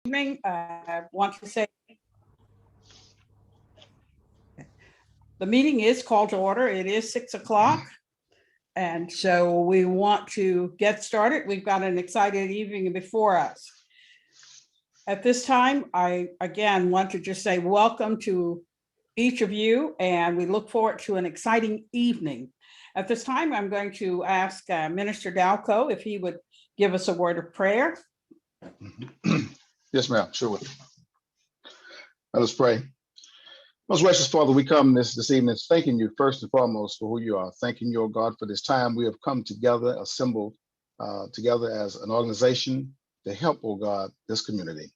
Evening. I want to say the meeting is called to order. It is 6 o'clock. And so we want to get started. We've got an exciting evening before us. At this time, I again want to just say welcome to each of you, and we look forward to an exciting evening. At this time, I'm going to ask Minister Dalco if he would give us a word of prayer. Yes, ma'am. Sure. Let us pray. Most gracious Father, we come this evening thanking you first and foremost for who you are. Thanking you, oh God, for this time we have come together, assembled together as an organization to help, oh God, this community.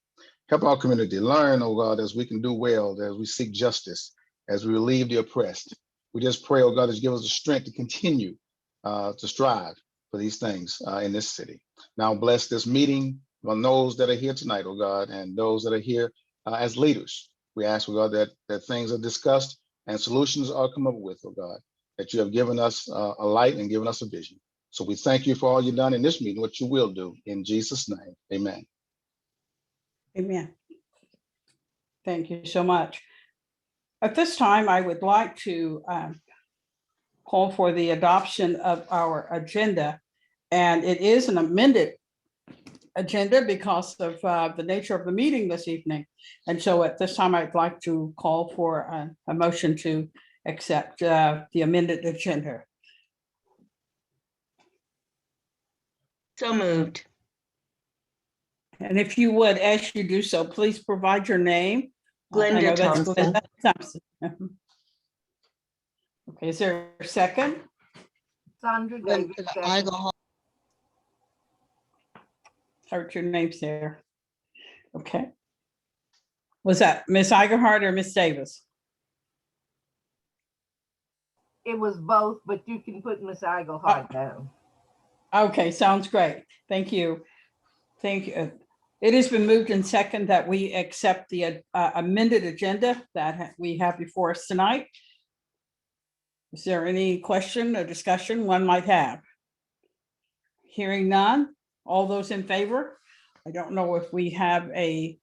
Help our community learn, oh God, as we can do well, as we seek justice, as we relieve the oppressed. We just pray, oh God, that you give us the strength to continue to strive for these things in this city. Now bless this meeting on those that are here tonight, oh God, and those that are here as leaders. We ask, oh God, that things are discussed and solutions are come up with, oh God, that you have given us a light and given us a vision. So we thank you for all you've done in this meeting, what you will do in Jesus' name. Amen. Amen. Thank you so much. At this time, I would like to call for the adoption of our agenda. And it is an amended agenda because of the nature of the meeting this evening. And so at this time, I'd like to call for a motion to accept the amended agenda. So moved. And if you would, as you do so, please provide your name. I know Glenda that's Thompson. Glenda Thompson. Okay, is there a second? Sandra Davis. second. Heard your names there. Okay. Was that Miss Eigerhart or Miss Davis? It was both, but you can put Miss Eigelhart down. Okay, sounds great. Thank you. Thank you. It has been moved in second that we accept the amended agenda that we have before us tonight. Is there any question or discussion one might have? Hearing none. All those in favor? I don't know if we have a.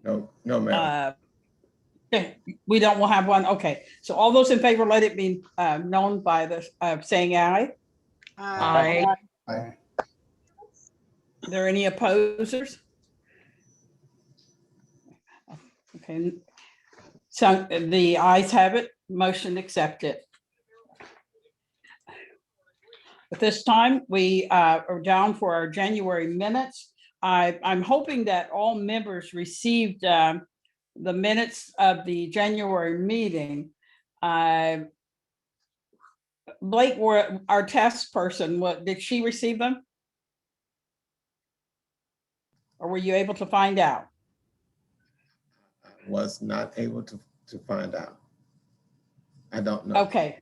No, ma'am. We don't, we'll have one. Okay, so all those in favor, let it be known by the saying aye. Aye. Aye. Are there any opposers? Okay, so the ayes have it, motion accepted. At this time, we are down for our January minutes. I'm hoping that all members received the minutes of the January meeting. Blake, our task person, did she receive them? Or were you able to find out? I was not able to find out. I don't know. Okay.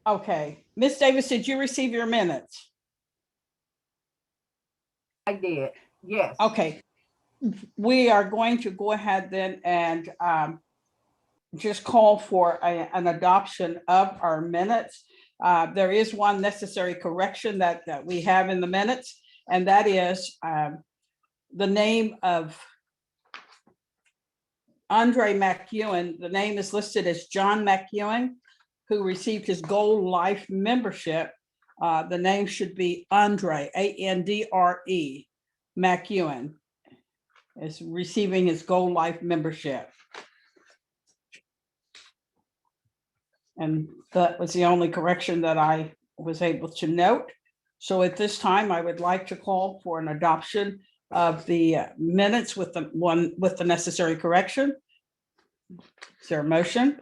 Okay. Miss Davis, did you receive your minutes? I did, yes. Okay. We are going to go ahead then and just call for an adoption of our minutes. There is one necessary correction that we have in the minutes, and that is the name of Andre McEwen. The name is listed as John McEwen, who received his Gold Life membership. The name should be Andre, A-N-D-R-E, McEwen is receiving his Gold Life membership. And that was the only correction that I was able to note. So at this time, I would like to call for an adoption of the minutes with the necessary correction. Is there a motion?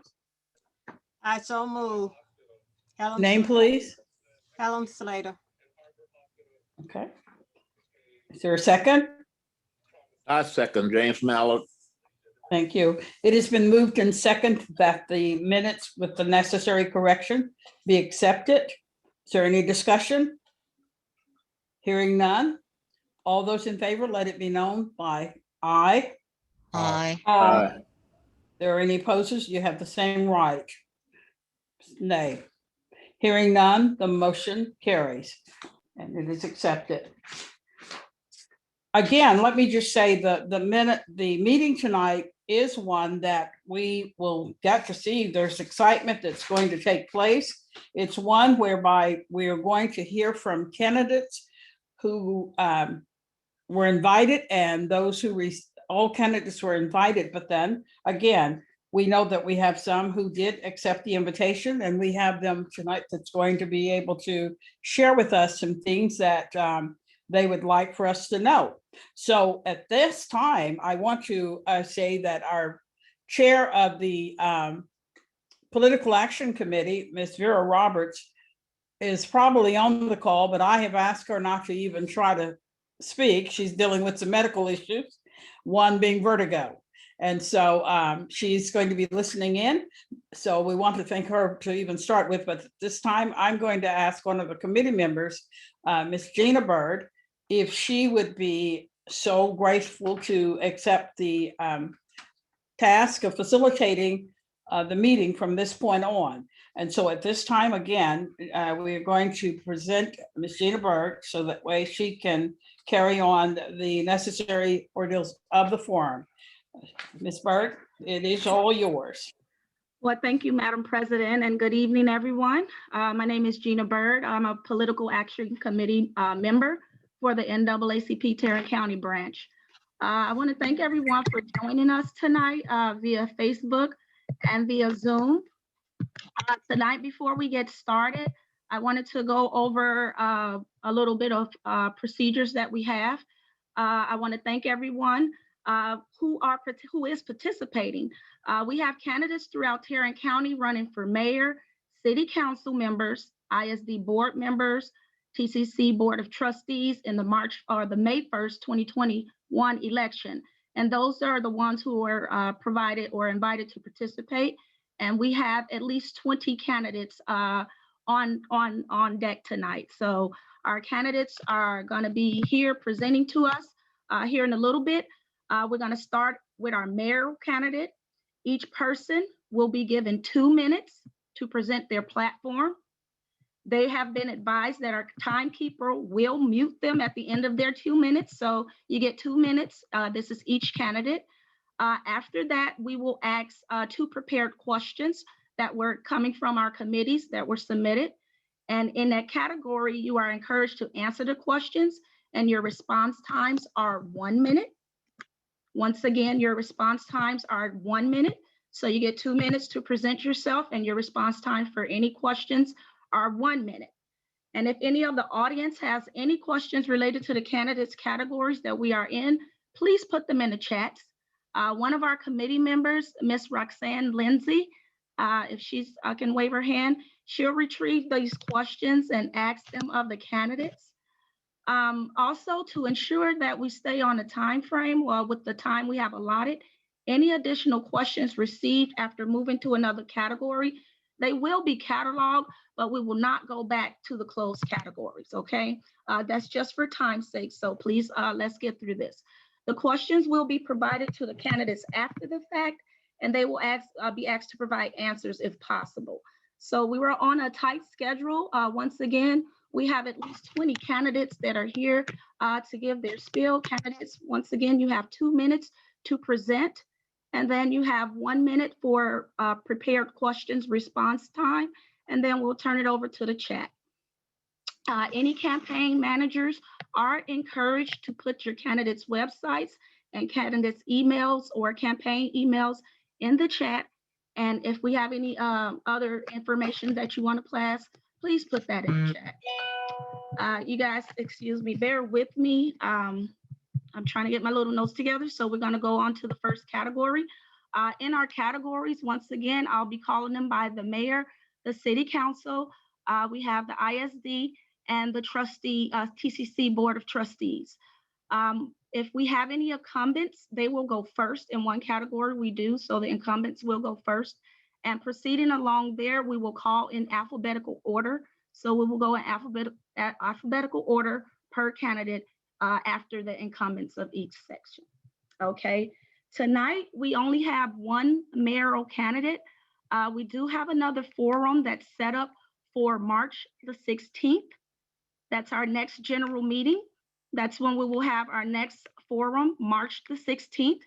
I so move. Helen Name, please. Helen Slater. Okay. Is there a second? I second James Mallard. Thank you. It has been moved in second that the minutes with the necessary correction be accepted. Is there any discussion? Hearing none. All those in favor, let it be known by aye. Aye. Aye. There are any opposers? You have the same right. Nay. Hearing none, the motion carries and it is accepted. again, let me just say the meeting tonight is one that we will get to see. There's excitement that's going to take place. It's one whereby we are going to hear from candidates who were invited, and those who all candidates were invited. But then again, we know that we have some who did accept the invitation, and we have them tonight that's going to be able to share with us some things that they would like for us to know. So at this time, I want to say that our chair of the Political Action Committee, Ms. Vera Roberts, is probably on the call, but I have asked her not to even try to speak. She's dealing with some medical issues, one being vertigo. And so she's going to be listening in. So we want to thank her to even start with, but this time I'm going to ask one of the committee members, Ms. Gina Bird, if she would be so graceful to accept the task of facilitating the meeting from this point on. And so at this time, again, we are going to present Ms. Gina Bird so that way she can carry on the necessary ordeals of the forum. Ms. Bird, it is all yours. Well, thank you, Madam President, and good evening, everyone. My name is Gina Bird. I'm a Political Action Committee member for the NAACP Tarrant County branch. I want to thank everyone for joining us tonight via Facebook and via Zoom. Tonight, before we get started, I wanted to go over a little bit of procedures that we have. I want to thank everyone who is participating. We have candidates throughout Tarrant County running for mayor, city council members, ISD board members, TCC Board of Trustees in the May 1st, 2021 election. And those are the ones who were provided or invited to participate. And we have at least 20 candidates on deck tonight. So our candidates are going to be here presenting to us here in a little bit. We're going to start with our mayor candidate. Each person will be given 2 minutes to present their platform. They have been advised that our timekeeper will mute them at the end of their 2 minutes. So you get 2 minutes. This is each candidate. After that, we will ask 2 prepared questions that were coming from our committees that were submitted. And in that category, you are encouraged to answer the questions, and your response times are 1 minute. Once again, your response times are 1 minute. So you get 2 minutes to present yourself, and your response time for any questions are 1 minute. And if any of the audience has any questions related to the candidates categories that we are in, please put them in the chats. One of our committee members, Miss Roxanne Lindsay, if she's can wave her hand, she'll retrieve these questions and ask them of the candidates. Also, to ensure that we stay on the time frame, with the time we have allotted, any additional questions received after moving to another category, they will be cataloged, but we will not go back to the closed categories, okay? That's just for time's sake, so please, let's get through this. The questions will be provided to the candidates after the fact, and they will be asked to provide answers if possible. So we were on a tight schedule. Once again, we have at least 20 candidates that are here to give their spiel. Candidates, once again, you have 2 minutes to present, and then you have 1 minute for prepared questions response time, and then we'll turn it over to the chat. Any campaign managers are encouraged to put your candidates' websites and candidates' emails or campaign emails in the chat. And if we have any other information that you want to pass, please put that in the chat. You guys, excuse me, bear with me. I'm trying to get my little notes together. So we're going to go on to the first category. In our categories, once again, I'll be calling them by the mayor, the city council. We have the ISD and the trustee, TCC Board of Trustees. If we have any incumbents, they will go first. In one category we do, so the incumbents will go first. And proceeding along there, we will call in alphabetical order. So we will go in alphabetical order per candidate after the incumbents of each section. Okay, tonight we only have one mayoral candidate. We do have another forum that's set up for March the 16th. That's our next general meeting. That's when we will have our next forum, March the 16th,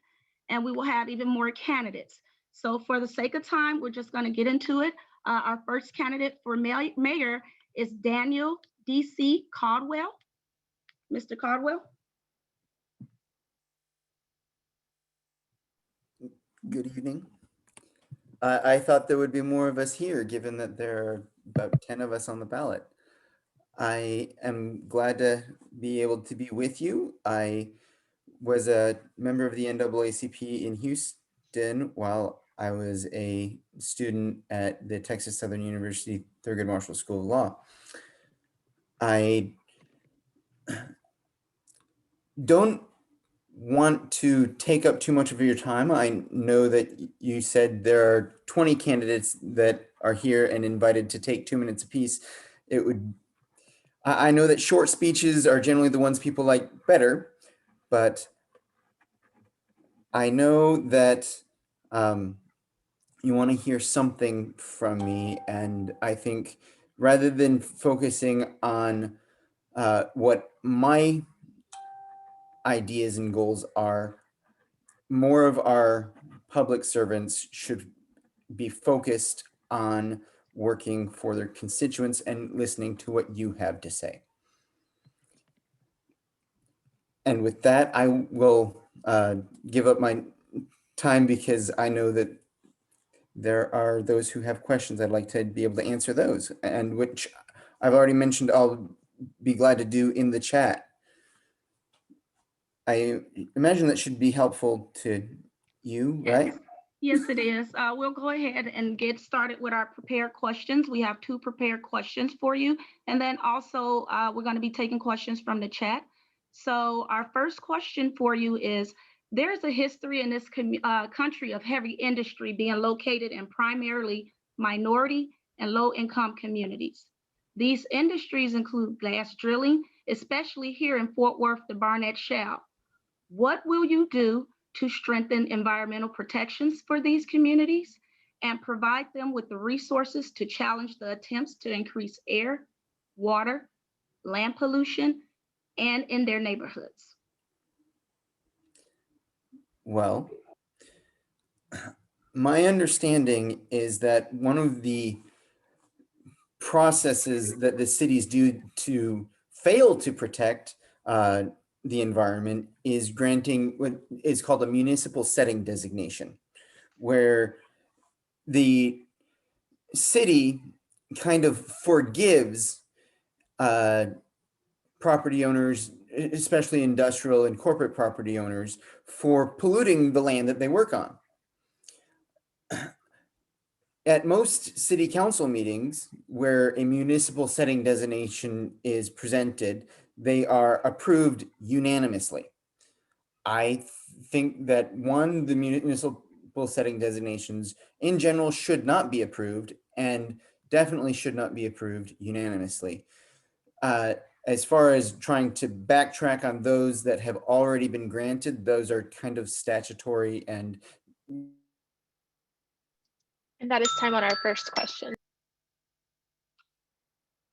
and we will have even more candidates. So for the sake of time, we're just going to get into it. Our first candidate for mayor is Daniel D.C. Caldwell. Mr. Caldwell? Good evening. I thought there would be more of us here, given that there are about 10 of us on the ballot. I am glad to be able to be with you. I was a member of the NAACP in Houston while I was a student at the Texas Southern University Thurgood Marshall School of Law. I don't want to take up too much of your time. I know that you said there are 20 candidates that are here and invited to take 2 minutes apiece. I know that short speeches are generally the ones people like better, but I know that you want to hear something from me. And I think rather than focusing on what my ideas and goals are, more of our public servants should be focused on working for their constituents and listening to what you have to say. And with that, I will give up my time because I know that there are those who have questions. I'd like to be able to answer those, and which I've already mentioned I'll be glad to do in the chat. I imagine that should be helpful to you, right? Yes, it is. We'll go ahead and get started with our prepared questions. We have 2 prepared questions for you. And then also we're going to be taking questions from the chat. So our first question for you is, there's a history in this country of heavy industry being located in primarily minority and low-income communities. These industries include gas drilling, especially here in Fort Worth, the Barnett Shale. What will you do to strengthen environmental protections for these communities and provide them with the resources to challenge the attempts to increase air, water, land pollution, and in their neighborhoods? Well, my understanding is that one of the processes that the cities do to fail to protect the environment is granting what is called a municipal setting designation, where the city kind of forgives property owners, especially industrial and corporate property owners, for polluting the land that they work on. At most city council meetings where a municipal setting designation is presented, they are approved unanimously. I think that the municipal setting designations in general should not be approved and definitely should not be approved unanimously. As far as trying to backtrack on those that have already been granted, those are kind of statutory and that is time on our first question.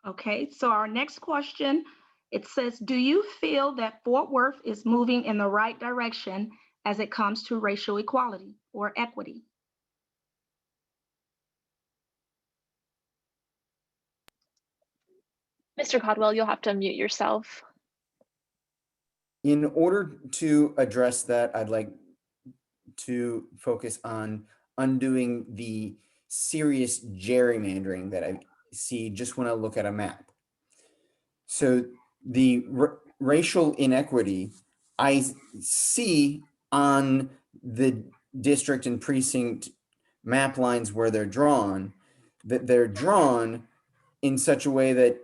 Okay, so our next question, it says, do you feel that Fort Worth is moving in the right direction as it comes to racial equality or equity? Mr. Caldwell, you'll have to unmute yourself. in order to address that, I'd like to focus on undoing the serious gerrymandering that I see just when I look at a map. So the racial inequity I see on the district and precinct map lines where they're drawn, that they're drawn in such a way that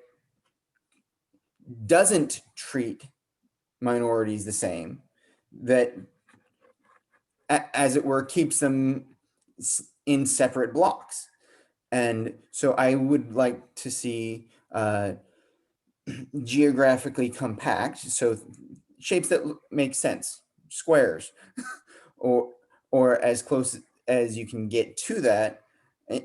doesn't treat minorities the same, that as it were keeps them in separate blocks. And so I would like to see geographically compact, so shapes that make sense, squares, or as close as you can get to that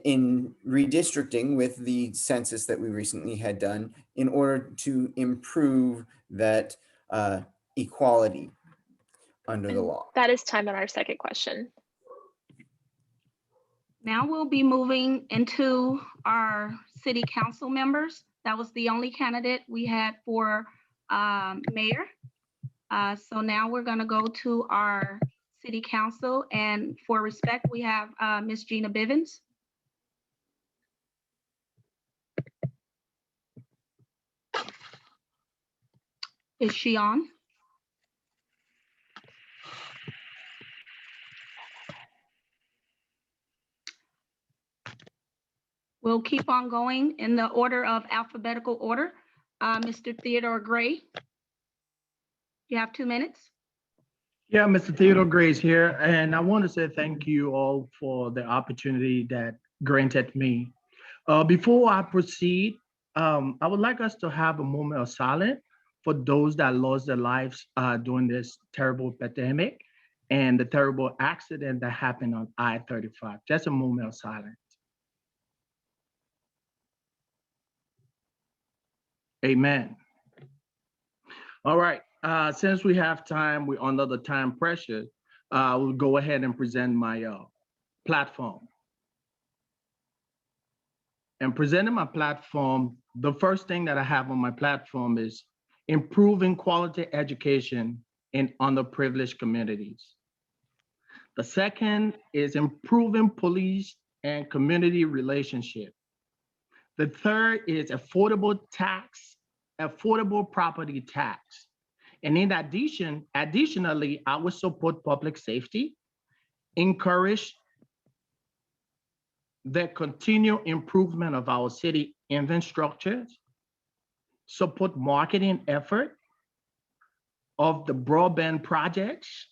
in redistricting with the census that we recently had done in order to improve that equality under the And law. that is time on our second question. Now we'll be moving into our city council members. That was the only candidate we had for mayor. So now we're gonna go to our city council, and for respect, we have Ms. Gina Bivens. Is she on? We'll keep on going in the order of alphabetical order. Mr. Theodore Gray. You have 2 minutes. Yeah, Mr. Theodore Grace here, and I want to say thank you all for the opportunity that granted me. Before I proceed, I would like us to have a moment of silence for those that lost their lives during this terrible pandemic and the terrible accident that happened on I-35. Just a moment of silence. Amen. All right. Since we have time, we're under the time pressure. We'll go ahead and present my platform. And presenting my platform, the first thing that I have on my platform is improving quality education in underprivileged communities. The second is improving police and community relationship. The third is affordable property tax. And in addition, additionally, I will support public safety, encourage the continued improvement of our city infrastructure, support marketing effort of the broadband projects,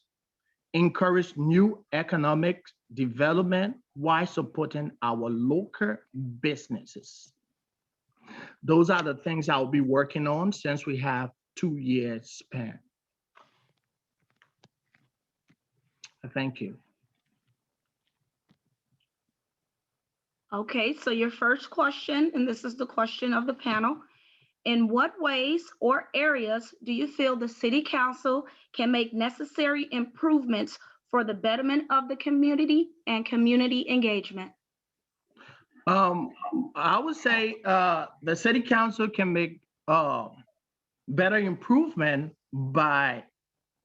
encourage new economic development while supporting our local businesses. Those are the things I'll be working on since we have 2 years span. Thank you. Okay, so your first question, and this is the question of the panel. In what ways or areas do you feel the city council can make necessary improvements for the betterment of the community and community engagement? I would say the city council can make better improvement by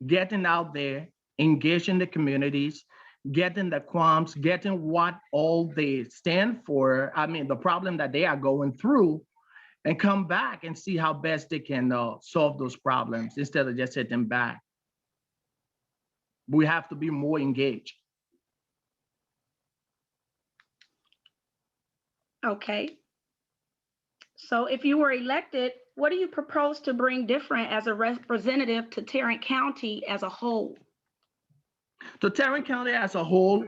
getting out there, engaging the communities, getting the qualms, getting what all they stand for. I mean, the problem that they are going through, and come back and see how best they can solve those problems instead of just sitting back. We have to be more engaged. Okay. So if you were elected, what do you propose to bring different as a representative to Tarrant County as a whole? To Tarrant County as a whole,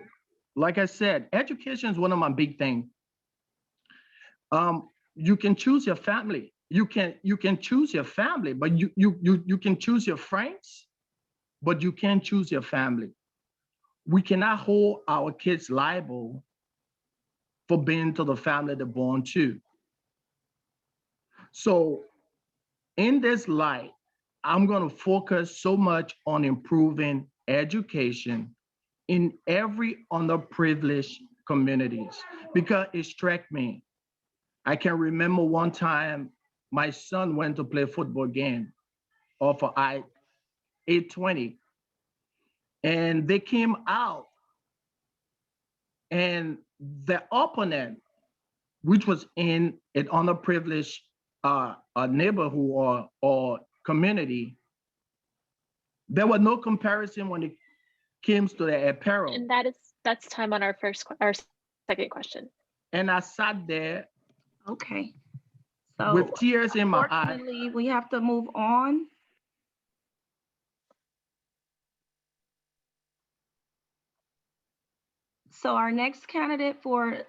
like I said, education is one of my big things. You can choose your family. You can choose your family, but you can choose your friends, but you can't choose your family. We cannot hold our kids liable for being to the family they're born to. So in this light, I'm going to focus so much on improving education in every underprivileged communities because it struck me. I can remember one time my son went to play a football game off of I-820, and they came out, and the opponent, which was in an underprivileged neighborhood or community, there was no comparison when it came to the apparel. And that's time on our second question. And I sat there. Okay. So with tears in my eyes. Unfortunately, we have to move on. So our next candidate for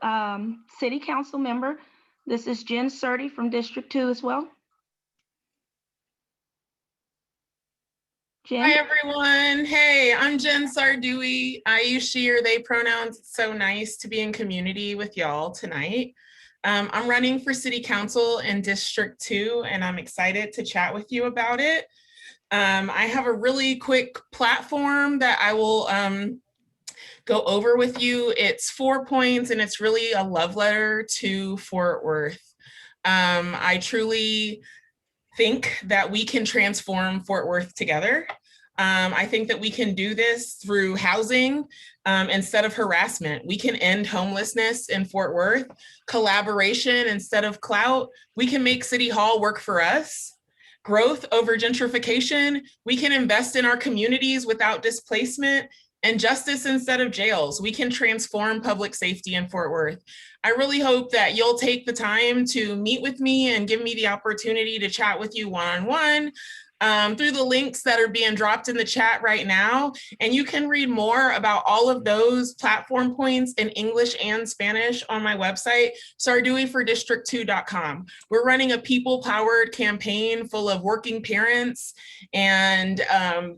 city council member, this is Jen Surdy from District 2 as well. Jen? Hi, everyone. Hey, I'm Jen Sardui. I use she or they pronouns. It's so nice to be in community with y'all tonight. I'm running for city council in District 2, and I'm excited to chat with you about it. I have a really quick platform that I will go over with you. It's 4 points and it's really a love letter to Fort Worth. I truly think that we can transform Fort Worth together. I think that we can do this through housing instead of harassment. We can end homelessness in Fort Worth, collaboration instead of clout. We can make City Hall work for us. Growth over gentrification. We can invest in our communities without displacement, and justice instead of jails. We can transform public safety in Fort Worth. I really hope that you'll take the time to meet with me and give me the opportunity to chat with you one-on-one through the links that are being dropped in the chat right now. And you can read more about all of those platform points in English and Spanish on my website, sarduiforddistrict2.com. We're running a people-powered campaign full of working parents and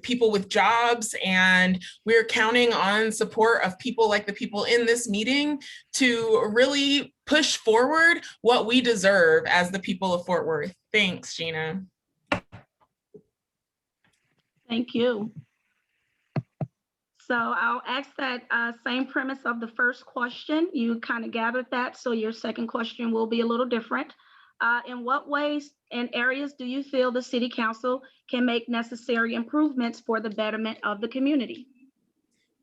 people with jobs, and we're counting on support of people like the people in this meeting to really push forward what we deserve as the people of Fort Worth. Thanks, Gina. Thank you. So I'll ask that same premise of the first question. You kind of gathered that, so your second question will be a little different. In what ways and areas do you feel the City Council can make necessary improvements for the betterment of the community?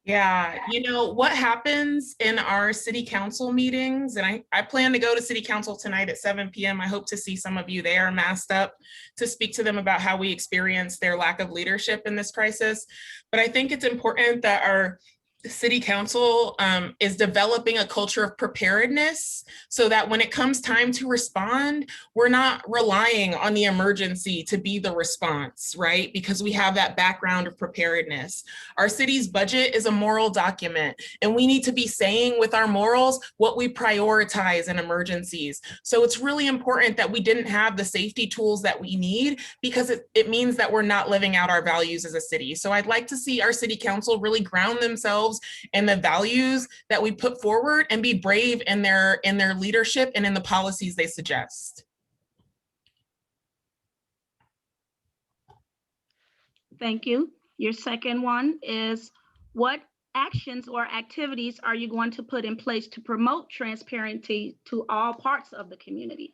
Yeah, you know, what happens in our city council meetings, and I plan to go to city council tonight at 7 p.m. I hope to see some of you there masked up to speak to them about how we experience their lack of leadership in this crisis. But I think it's important that our city council is developing a culture of preparedness so that when it comes time to respond, we're not relying on the emergency to be the response, right? Because we have that background of preparedness. Our city's budget is a moral document, and we need to be saying with our morals what we prioritize in emergencies. So it's really important that we didn't have the safety tools that we need, because it means that we're not living out our values as a city. So I'd like to see our city council really ground themselves in the values that we put forward and be brave in their leadership and in the policies they suggest. Thank you. Your second one is, what actions or activities are you going to put in place to promote transparency to all parts of the community?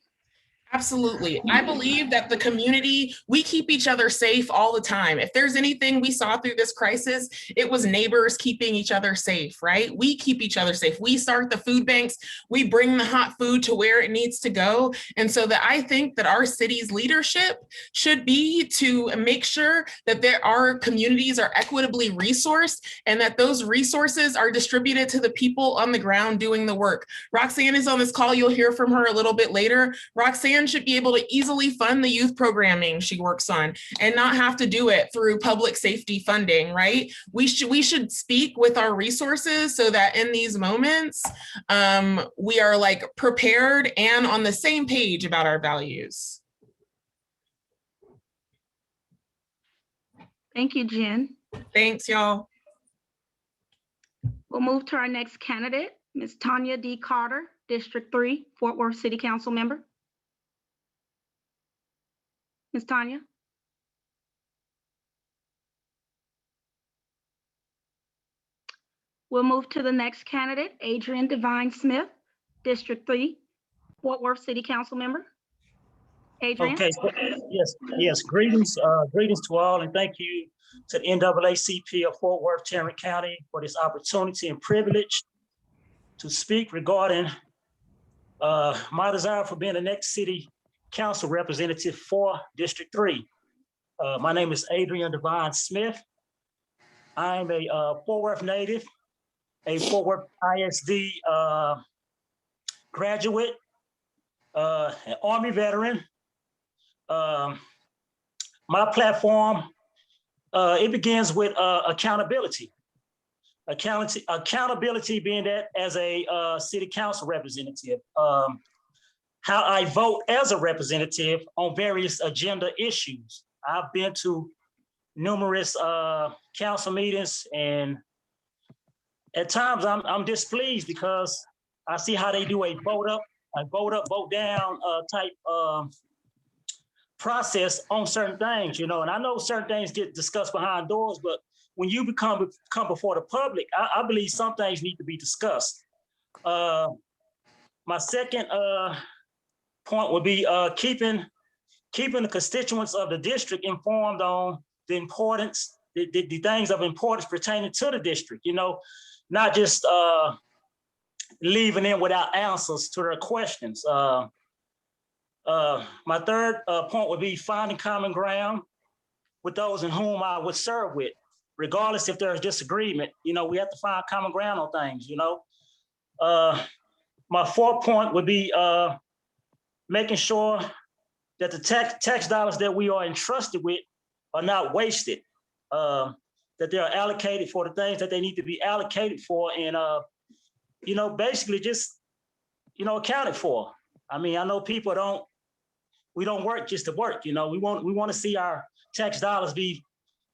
Absolutely. I believe that the community, we keep each other safe all the time. If there's anything we saw through this crisis, it was neighbors keeping each other safe, right? We keep each other safe. We start the food banks. We bring the hot food to where it needs to go. And so that I think that our city's leadership should be to make sure that our communities are equitably resourced and that those resources are distributed to the people on the ground doing the work. Roxanne is on this call. You'll hear from her a little bit later. Roxanne should be able to easily fund the youth programming she works on and not have to do it through public safety funding, right? We should speak with our resources so that in these moments, we are like prepared and on the same page about our values. Thank you, Jen. Thanks, y'all. We'll move to our next candidate, Ms. Tanya D. Carter, District 3, Fort Worth City Council member. Ms. Tanya? We'll move to the next candidate, Adrian Devine Smith, District 3, Fort Worth City Council member. Adrian? Okay, so, yes, greetings to all, and thank you to the NAACP of Fort Worth, Tarrant County for this opportunity and privilege to speak regarding my desire for being the next city council representative for District 3. My name is Adrian Devine Smith. I'm a Fort Worth native, a Fort Worth ISD graduate, an Army veteran. My platform, it begins with accountability. Accountability being that as a city council representative, how I vote as a representative on various agenda issues. I've been to numerous council meetings, and at times I'm displeased because I see how they do a vote up, vote down type process on certain things, you know, and I know certain things get discussed behind doors, but when you come before the public, I believe some things need to be discussed. My second point would be keeping the constituents of the district informed on the importance, the things of importance pertaining to the district, you know, not just leaving them without answers to their questions. My third point would be finding common ground with those in whom I would serve with, regardless if there's disagreement. You know, we have to find common ground on things, you know. My fourth point would be making sure that the tax dollars that we are entrusted with are not wasted, that they are allocated for the things that they need to be allocated for, and, you know, basically just, you know, accounted for. I mean, I know people we don't work just to work, you know, we want to see our tax dollars be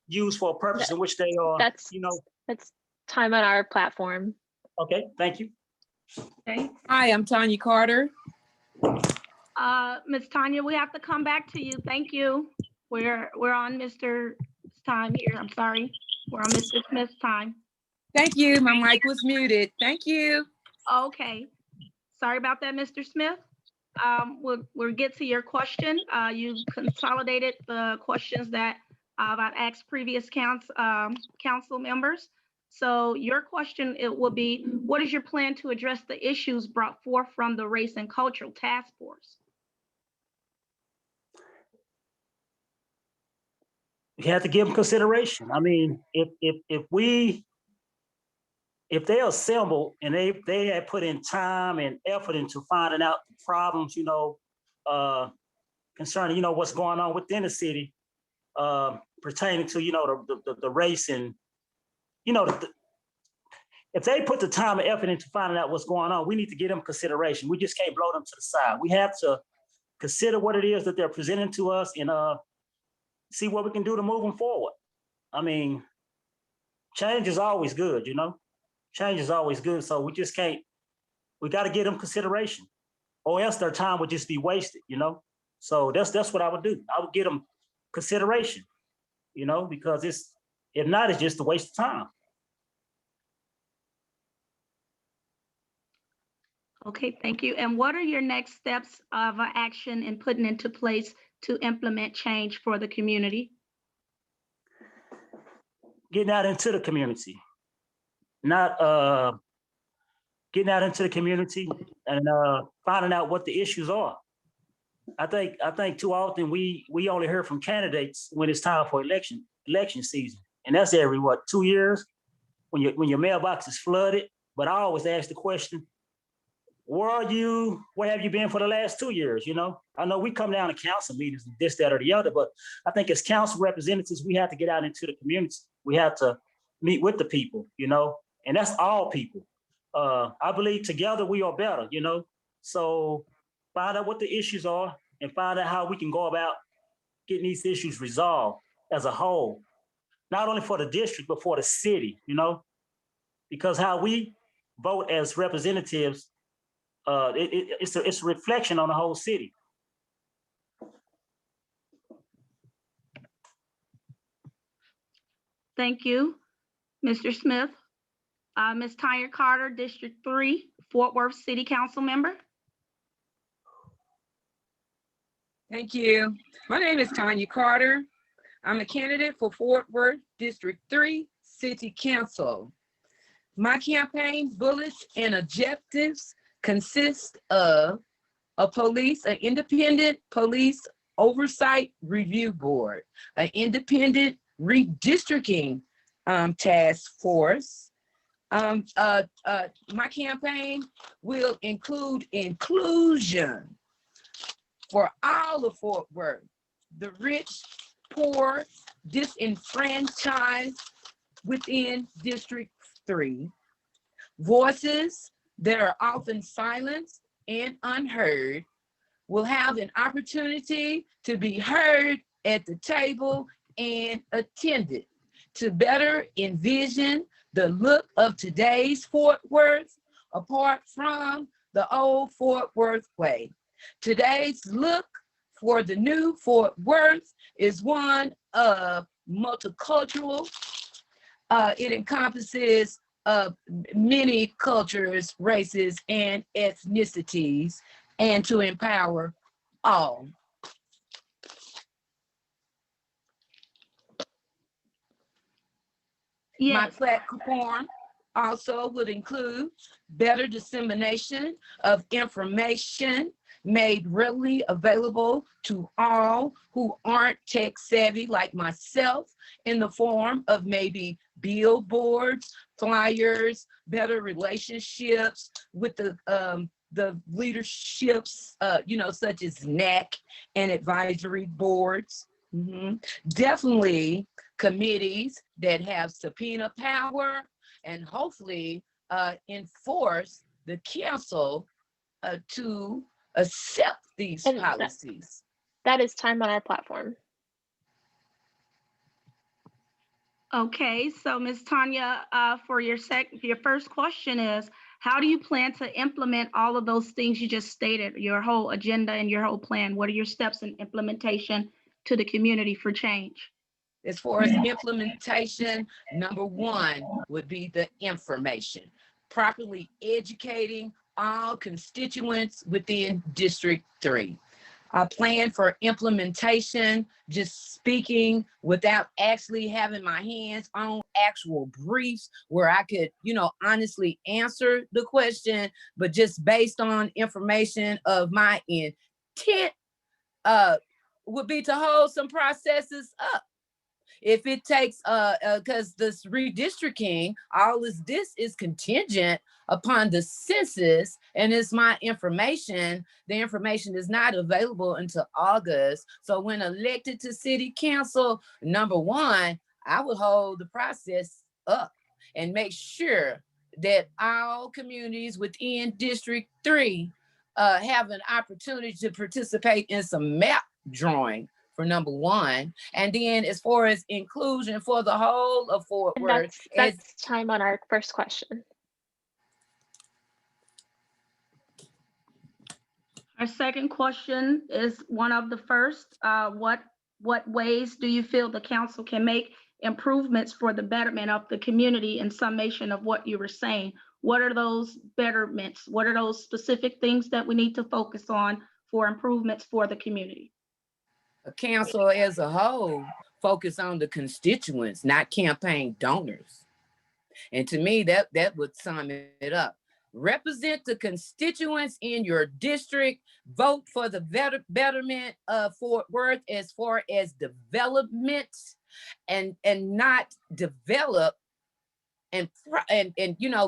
used for a purpose in which they are, you know. That's time on our platform. Okay, thank you. Okay. Hi, I'm Tanya Carter. Ms. Tanya, we have to come back to you. Thank you. We're on Mr. time here. I'm sorry. We're on Mr. Smith's time. Thank you. My mic was muted. Thank you. Okay. Sorry about that, Mr. Smith. We'll get to your question. You consolidated the questions that I've asked previous council members. So your question, it will be, what is your plan to address the issues brought forth from the Race and Cultural Task Force? We have to give them consideration. I mean, if they assemble and they had put in time and effort into finding out the problems, you know, concerning, you know, what's going on within the city, pertaining to, you know, the race and, you know, if they put the time and effort into finding out what's going on, we need to give them consideration. We just can't blow them to the side. We have to consider what it is that they're presenting to us and see what we can do to move them forward. I mean, change is always good, you know? Change is always good, so we just can't, we got to give them consideration, or else their time would just be wasted, you know? So that's what I would do. I would give them consideration, you know, because if not, it's just a waste of time. Okay, thank you. And what are your next steps of action in putting into place to implement change for the community? Getting out into the community, not getting out into the community and finding out what the issues are. I think too often we only hear from candidates when it's time for election season, and that's every 2 years when your mailbox is flooded. But I always ask the question, where have you been for the last 2 years? You know, I know we come down to council meetings and this, that, or the other, but I think as council representatives, we have to get out into the community. We have to meet with the people, you know, and that's all people. I believe together we are better, you know, so find out what the issues are and find out how we can go about getting these issues resolved as a whole, not only for the district, but for the city, you know, because how we vote as representatives, it's a reflection on the whole city. Thank you, Mr. Smith. Ms. Tanya Carter, District 3, Fort Worth City Council member. Thank you. My name is Tanya Carter. I'm a candidate for Fort Worth District 3 City Council. My campaign bullets and objectives consist of an independent police oversight review board, an independent redistricting task force. My campaign will include inclusion for all of Fort Worth, the rich, poor, disenfranchised within District 3, voices that are often silenced and unheard will have an opportunity to be heard at the table and attended to better envision the look of today's Fort Worth apart from the old Fort Worth way. Today's look for the new Fort Worth is one of multicultural. It encompasses many cultures, races, and ethnicities, and to empower all. My Yes. platform also would include better dissemination of information made readily available to all who aren't tech savvy like myself, in the form of maybe billboards, flyers, better relationships with the leaderships, such as NAACP and advisory boards. Definitely committees that have subpoena power, and hopefully enforce the council to accept these And policies. that is time on our platform. Okay, so Ms. Tanya, for your first question is, how do you plan to implement all of those things you just stated, your whole agenda and your whole plan? What are your steps in implementation to the community for change? As far as implementation, number one would be the information, properly educating all constituents within District 3. I plan for implementation, just speaking without actually having my hands on actual briefs where I could, honestly answer the question, but just based on information of my intent would be to hold some processes up. If it takes, because this redistricting, this is contingent upon the census, and it's my information. The information is not available until August. So when elected to city council, number one, I would hold the process up and make sure that all communities within District 3 have an opportunity to participate in some map drawing, for number one. And then as far as inclusion for the whole of Fort And Worth, that's time on our first question. Our second question is one of the first. What ways do you feel the council can make improvements for the betterment of the community? In summation of what you were saying, what are those betterments? What are those specific things that we need to focus on for improvements for the community? a council as a whole focus on the constituents, not campaign donors. And to me, that would sum it up. Represent the constituents in your district, vote for the betterment of Fort Worth as far as development, and not develop and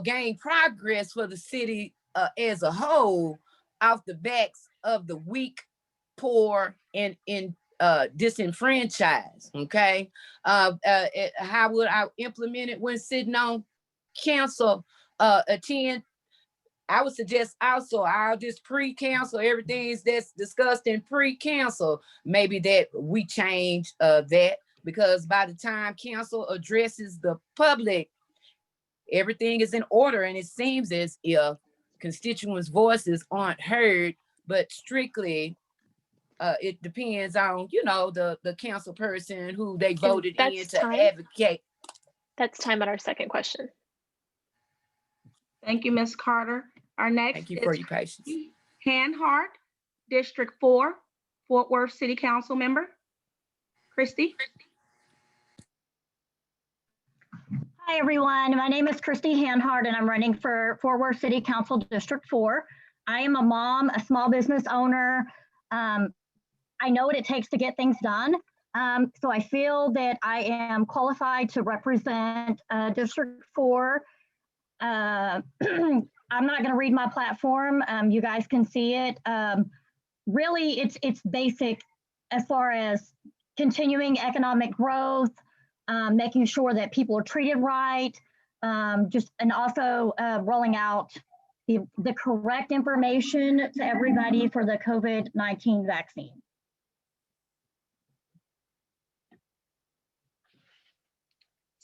gain progress for the city as a whole off the backs of the weak, poor, and disenfranchised. Okay, how would I implement it when sitting on council? Attend. I would suggest also I'll just pre-council everything that's discussed in pre-council. Maybe that we change that, because by the time council addresses the public, everything is in order, and it seems as if constituents' voices aren't heard, but strictly it depends on, the council person who they voted in to advocate. That's time on our second question. Thank you, Ms. Carter. Our next Thank you for your patience. Hanhart, District 4, Fort Worth City Council member. Christy. Hi, everyone. My name is Christy Hanhart, and I'm running for Fort Worth City Council District 4. I am a mom, a small business owner. I know what it takes to get things done. So I feel that I am qualified to represent District 4. I'm not going to read my platform. You guys can see it. Really, it's basic as far as continuing economic growth, making sure that people are treated right, and also rolling out the correct information to everybody for the COVID-19 vaccine.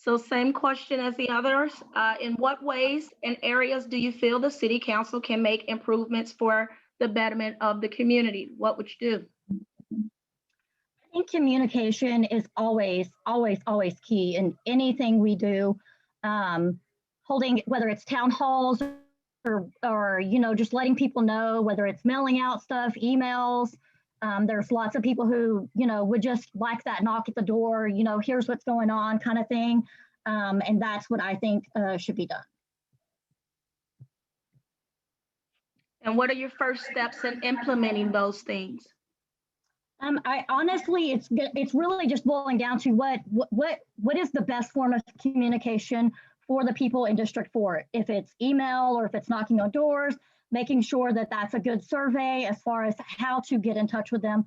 So same question as the others. In what ways and areas do you feel the city council can make improvements for the betterment of the community? What would you do? think communication is always, always, always key in anything we do. Holding, whether it's town halls or just letting people know, whether it's mailing out stuff, emails. There's lots of people who, would just like that knock at the door, here's what's going on kind of thing. And that's what I think should be done. And what are your first steps in implementing those things? I honestly, it's really just boiling down to what is the best form of communication for the people in District 4. If it's email or if it's knocking on doors, making sure that that's a good survey as far as how to get in touch with them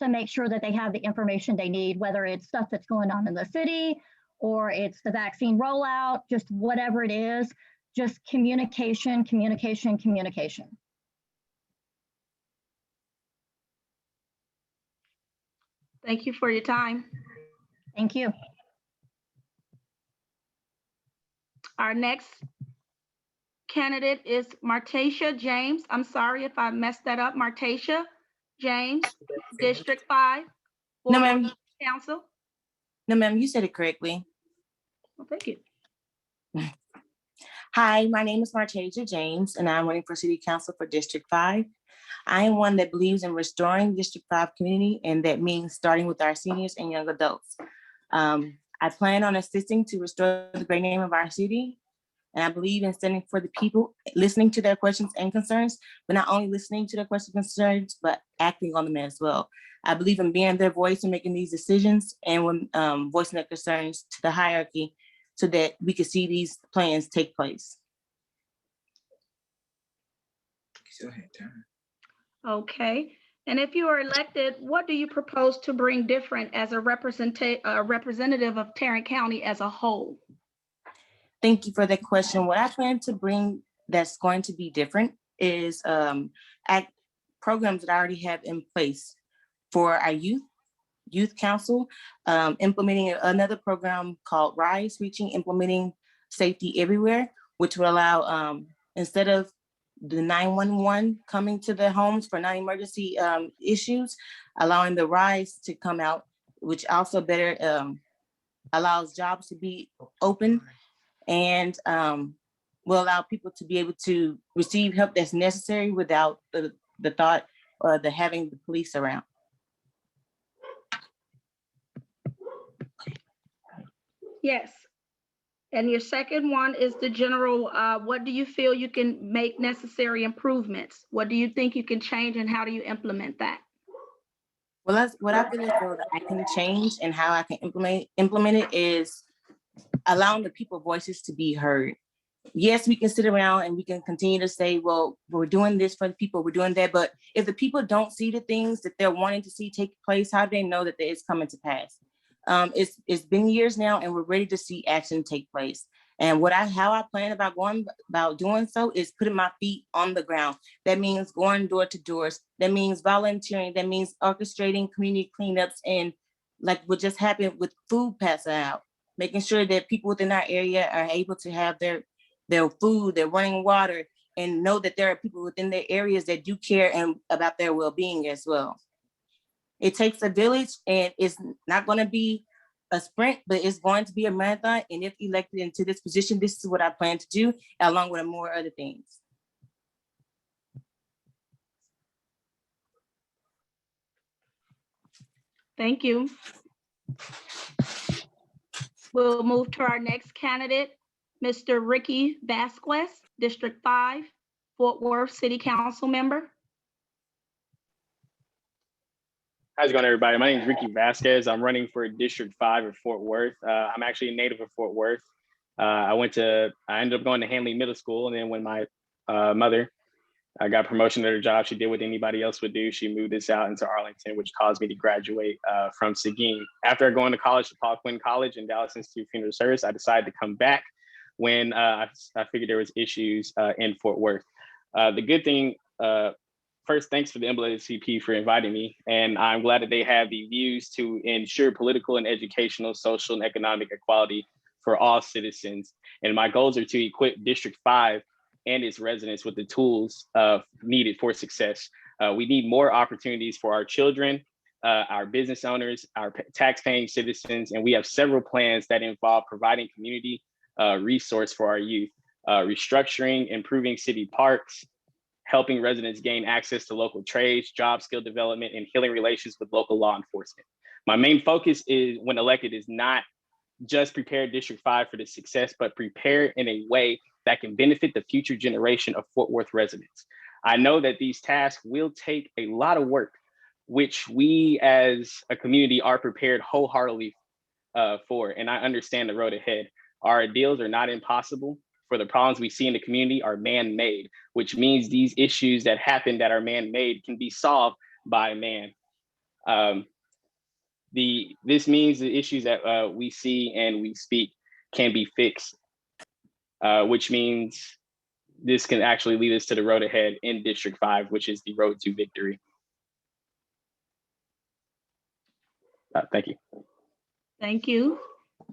to make sure that they have the information they need, whether it's stuff that's going on in the city or it's the vaccine rollout, just whatever it is, just communication, communication, communication. Thank you for your time. Thank you. Our next candidate is Martasia James. I'm sorry if I messed that up. Martasia James, District 5. No, ma'am. Council. No, ma'am, you said it correctly. Well, thank you. Hi, my name is Martasia James, and I'm running for City Council for District 5. I am one that believes in restoring District 5 community, and that means starting with our seniors and young adults. I plan on assisting to restore the great name of our city, and I believe in standing for the people, listening to their questions and concerns, but not only listening to their questions and concerns, but acting on them as well. I believe in being their voice and making these decisions, and when voicing their concerns to the hierarchy so that we can see these plans take place. Go ahead, Tarrant. Okay. And if you are elected, what do you propose to bring different as a representative of Tarrant County as a whole? Thank you for that question. What I plan to bring that's going to be different is programs that I already have in place for our youth council, implementing another program called RISE, implementing safety everywhere, which will allow, instead of the 911 coming to the homes for non-emergency issues, allowing the RISE to come out, which also better allows jobs to be open and will allow people to be able to receive help that's necessary without the thought or the having the police around. Yes. And your second one is the general, what do you feel you can make necessary improvements? What do you think you can change and how do you implement that? Well, that's what I feel as though that I can change and how I can implement it is allowing the people voices to be heard. Yes, we can sit around and we can continue to say, well, we're doing this for the people, we're doing that. But if the people don't see the things that they're wanting to see take place, how do they know that it's coming to pass? It's been years now and we're ready to see action take place. And how I plan about doing so is putting my feet on the ground. That means going door to doors. That means volunteering. That means orchestrating community cleanups and like what just happened with food passing out, making sure that people within our area are able to have their food, their running water, and know that there are people within their areas that do care and about their well-being as well. It takes a village, and it's not going to be a sprint, but it's going to be a marathon. And if elected into this position, this is what I plan to do, along with more other things. Thank you. We'll move to our next candidate, Mr. Ricky Vasquez, District 5, Fort Worth City Council member. How's it going, everybody? My name is Ricky Vasquez. I'm running for District 5 of Fort Worth. I'm actually a native of Fort Worth. I ended up going to Hanley Middle School, and then when my mother got promotion at her job, she did what anybody else would do. She moved us out into Arlington, which caused me to graduate from Seguin. After going to college, to Paul Quinn College and Dallas Institute of Funeral Service, I decided to come back when I figured there was issues in Fort Worth. The good thing, first, thanks for the NAACP for inviting me. And I'm glad that they have the views to ensure political and educational, social and economic equality for all citizens. And my goals are to equip District 5 and its residents with the tools needed for success. We need more opportunities for our children our business owners, our tax-paying citizens, and we have several plans that involve providing community resource for our youth, restructuring, improving city parks, helping residents gain access to local trades, job skill development, and healing relations with local law enforcement. My main focus is, when elected, is not just prepare District 5 for the success, but prepare in a way that can benefit the future generation of Fort Worth residents. I know that these tasks will take a lot of work, which we as a community are prepared wholeheartedly for, and I understand the road ahead. Our ideals are not impossible, for the problems we see in the community are man-made, which means these issues that happen that are man-made can be solved by man. This means the issues that we see and we speak can be fixed, which means this can actually lead us to the road ahead in District 5, which is the road to victory. Thank you. Thank you.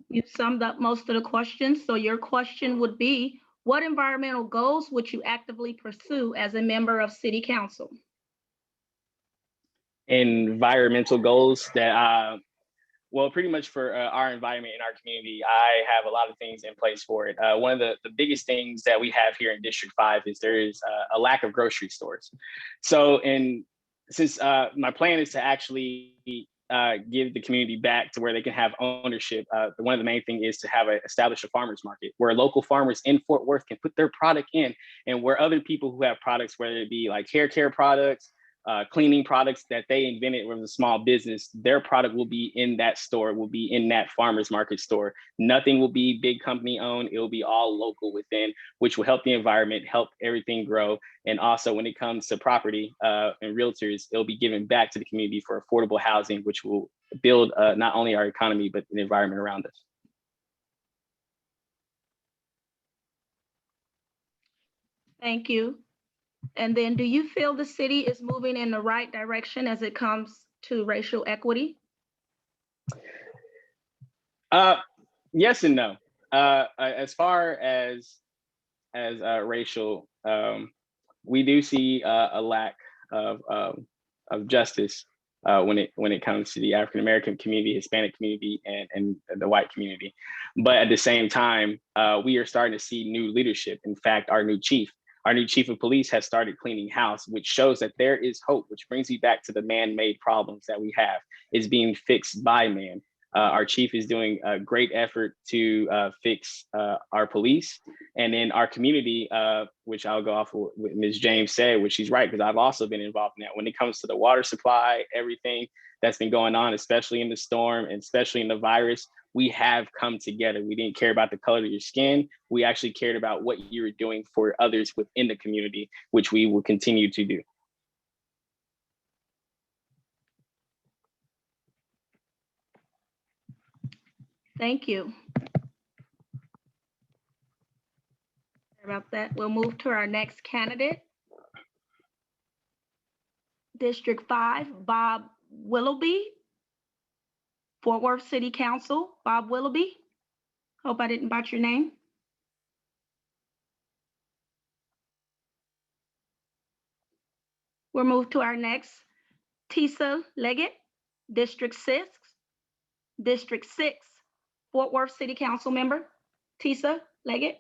You summed up most of the questions. So your question would be, what environmental goals would you actively pursue as a member of City Council? Environmental goals that, well, pretty much for our environment in our community, I have a lot of things in place for it. One of the biggest things that we have here in District 5 is there is a lack of grocery stores. So, since my plan is to actually give the community back to where they can have ownership, one of the main things is to establish a farmer's market where local farmers in Fort Worth can put their product in, and where other people who have products, whether it be like hair care products, cleaning products that they invented with a small business, their product will be in that store, will be in that farmer's market store. Nothing will be big company owned. It will be all local within, which will help the environment, help everything grow. And also when it comes to property and realtors, it'll be given back to the community for affordable housing, which will build not only our economy, but the environment around us. Thank you. And then, do you feel the city is moving in the right direction as it comes to racial equity? Yes and no. As far as racial, we do see a lack of justice when it comes to the African American community, Hispanic community, and the white community. But at the same time, we are starting to see new leadership. In fact, our new chief of police has started cleaning house, which shows that there is hope, which brings me back to the man-made problems that we have is being fixed by man. Our chief is doing a great effort to fix our police, and then our community, which I'll go off of what Ms. James said, which she's right, because I've also been involved in that. When it comes to the water supply, everything that's been going on, especially in the storm and especially in the virus, we have come together. We didn't care about the color of your skin. We actually cared about what you were doing for others within the community, which we will continue to do. Thank you. Sorry about that. We'll move to our next candidate. District 5, Bob Willoughby. Fort Worth City Council, Bob Willoughby. Hope I didn't botch your name. We'll move to our next, Tisa Leggett, District 6. District 6, Fort Worth City Council member, Tisa Leggett.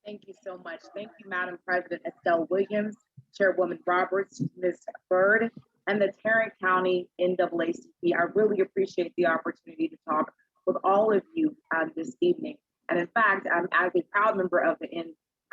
Thank you so much. Thank you, Madam President Estelle Williams, Chairwoman Roberts, Ms. Byrd, and the Tarrant County NAACP. I really appreciate the opportunity to talk with all of you this evening. And in fact, I'm as a proud member of the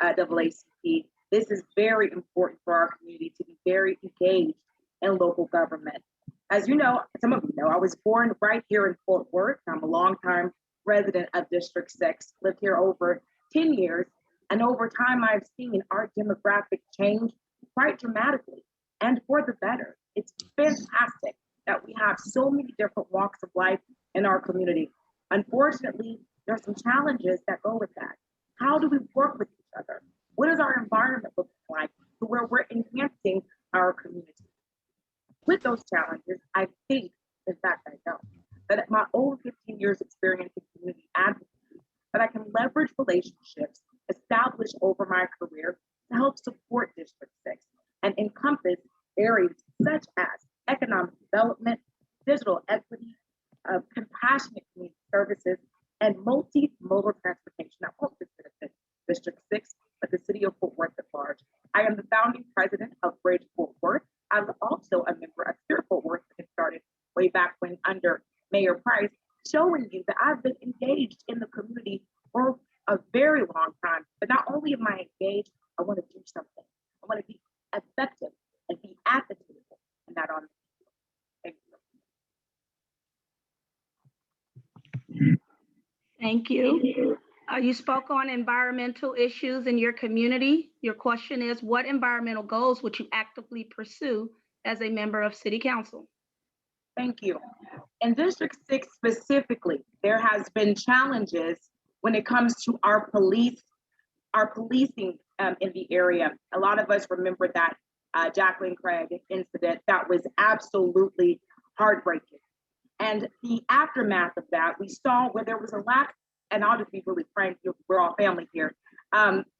NAACP. This is very important for our community to be very engaged in local government. As you know, some of you know, I was born right here in Fort Worth. I'm a longtime resident of District 6, lived here over 10 years. And over time, I've seen our demographic change quite dramatically and for the better. It's fantastic that we have so many different walks of life in our community. Unfortunately, there's some challenges that go with that. How do we work with each other? What does our environment look like to where we're enhancing our community? With those challenges, I think, in fact, I know, that at my own 15 years experience in community advocacy, that I can leverage relationships established over my career to help support District 6 and encompass areas such as economic development, intermodal transportation that won't just benefit District 6, but the city of Fort Worth at large. I am the founding president of Bridge Fort Worth. I'm also a member of Steer Fort Worth that started way back when under Mayor Price, showing you that I've been engaged in the community for a very long time. But not only am I engaged, I want to do something. I want to be effective and be at the table and not on the table. Thank you. Thank you. You spoke on environmental issues in your community. Your question is, what environmental goals would you actively pursue as a member of City Council? Thank you. In District 6 specifically, there has been challenges when it comes to our policing in the area. A lot of us remember that Jacqueline Craig incident that was absolutely heartbreaking. And the aftermath of that, we saw where there was a lack, and I'll just be really frank, we're all family here,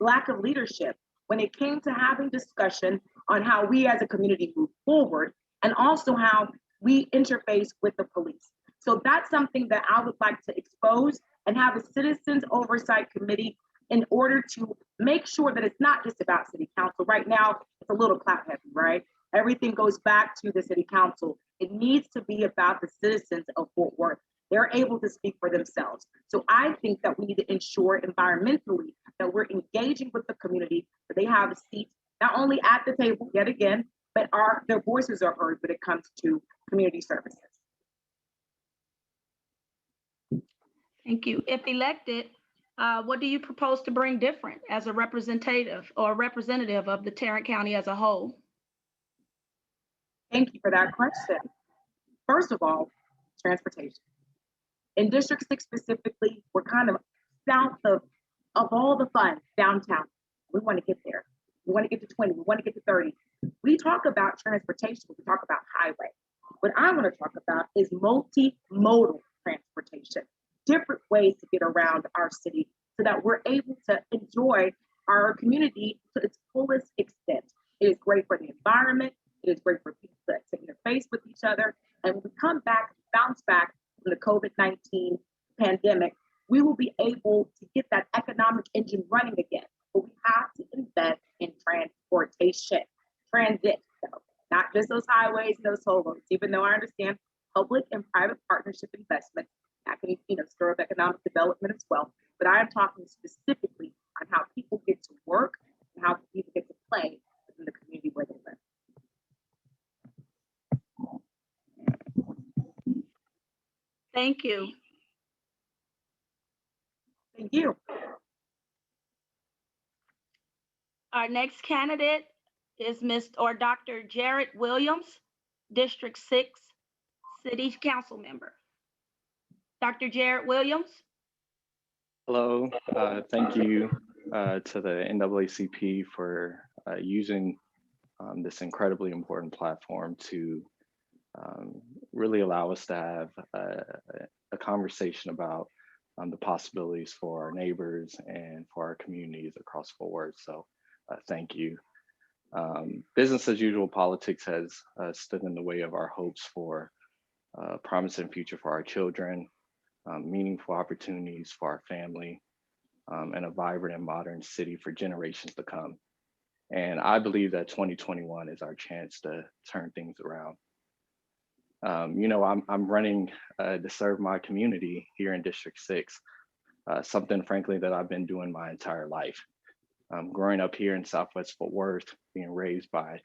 lack of leadership when it came to having discussion on how we as a community move forward, and also how we interface with the police. So that's something that I would like to expose and have a citizens oversight committee in order to make sure that it's not just about city council. Right now, it's a little clout heavy, right? Everything goes back to the city council. It needs to be about the citizens of Fort Worth. They're able to speak for themselves. So I think that we need to ensure environmentally that we're engaging with the community, that they have a seat, not only at the table yet again, but their voices are heard when it comes to community services. Thank you. If elected, what do you propose to bring different as a representative or representative of the Tarrant County as a whole? Thank you for that question. First of all, transportation. In District 6 specifically, we're kind of south of all the fun downtown. We want to get there. We want to get to 20. We want to get to 30. We talk about transportation. We talk about highway. What I want to talk about is multimodal transportation, different ways to get around our city so that we're able to enjoy our community to its fullest extent. It is great for the environment. It is great for people to interface with each other. And when we come back, bounce back from the COVID-19 pandemic, we will be able to get that economic engine running again. But we have to invest in transportation, transit, though, not just those highways and those toll roads, even though I understand public and private partnership investments that can, stir up economic development as well. But I am talking specifically on how people get to work and how people get to play in the community where they live. Thank you. Thank you. Our next candidate is Dr. Jarrett Williams, District 6 City Council member. Dr. Jarrett Williams. Hello, thank you to the NAACP for using this incredibly important platform to really allow us to have a conversation about the possibilities for our neighbors and for our communities across Fort Worth. So thank you. Business as usual politics has stood in the way of our hopes for a promising future for our children, meaningful opportunities for our family, and a vibrant and modern city for generations to come. And I believe that 2021 is our chance to turn things around. I'm running to serve my community here in District 6, something frankly that I've been doing my entire life. Growing up here in Southwest Fort Worth, being raised by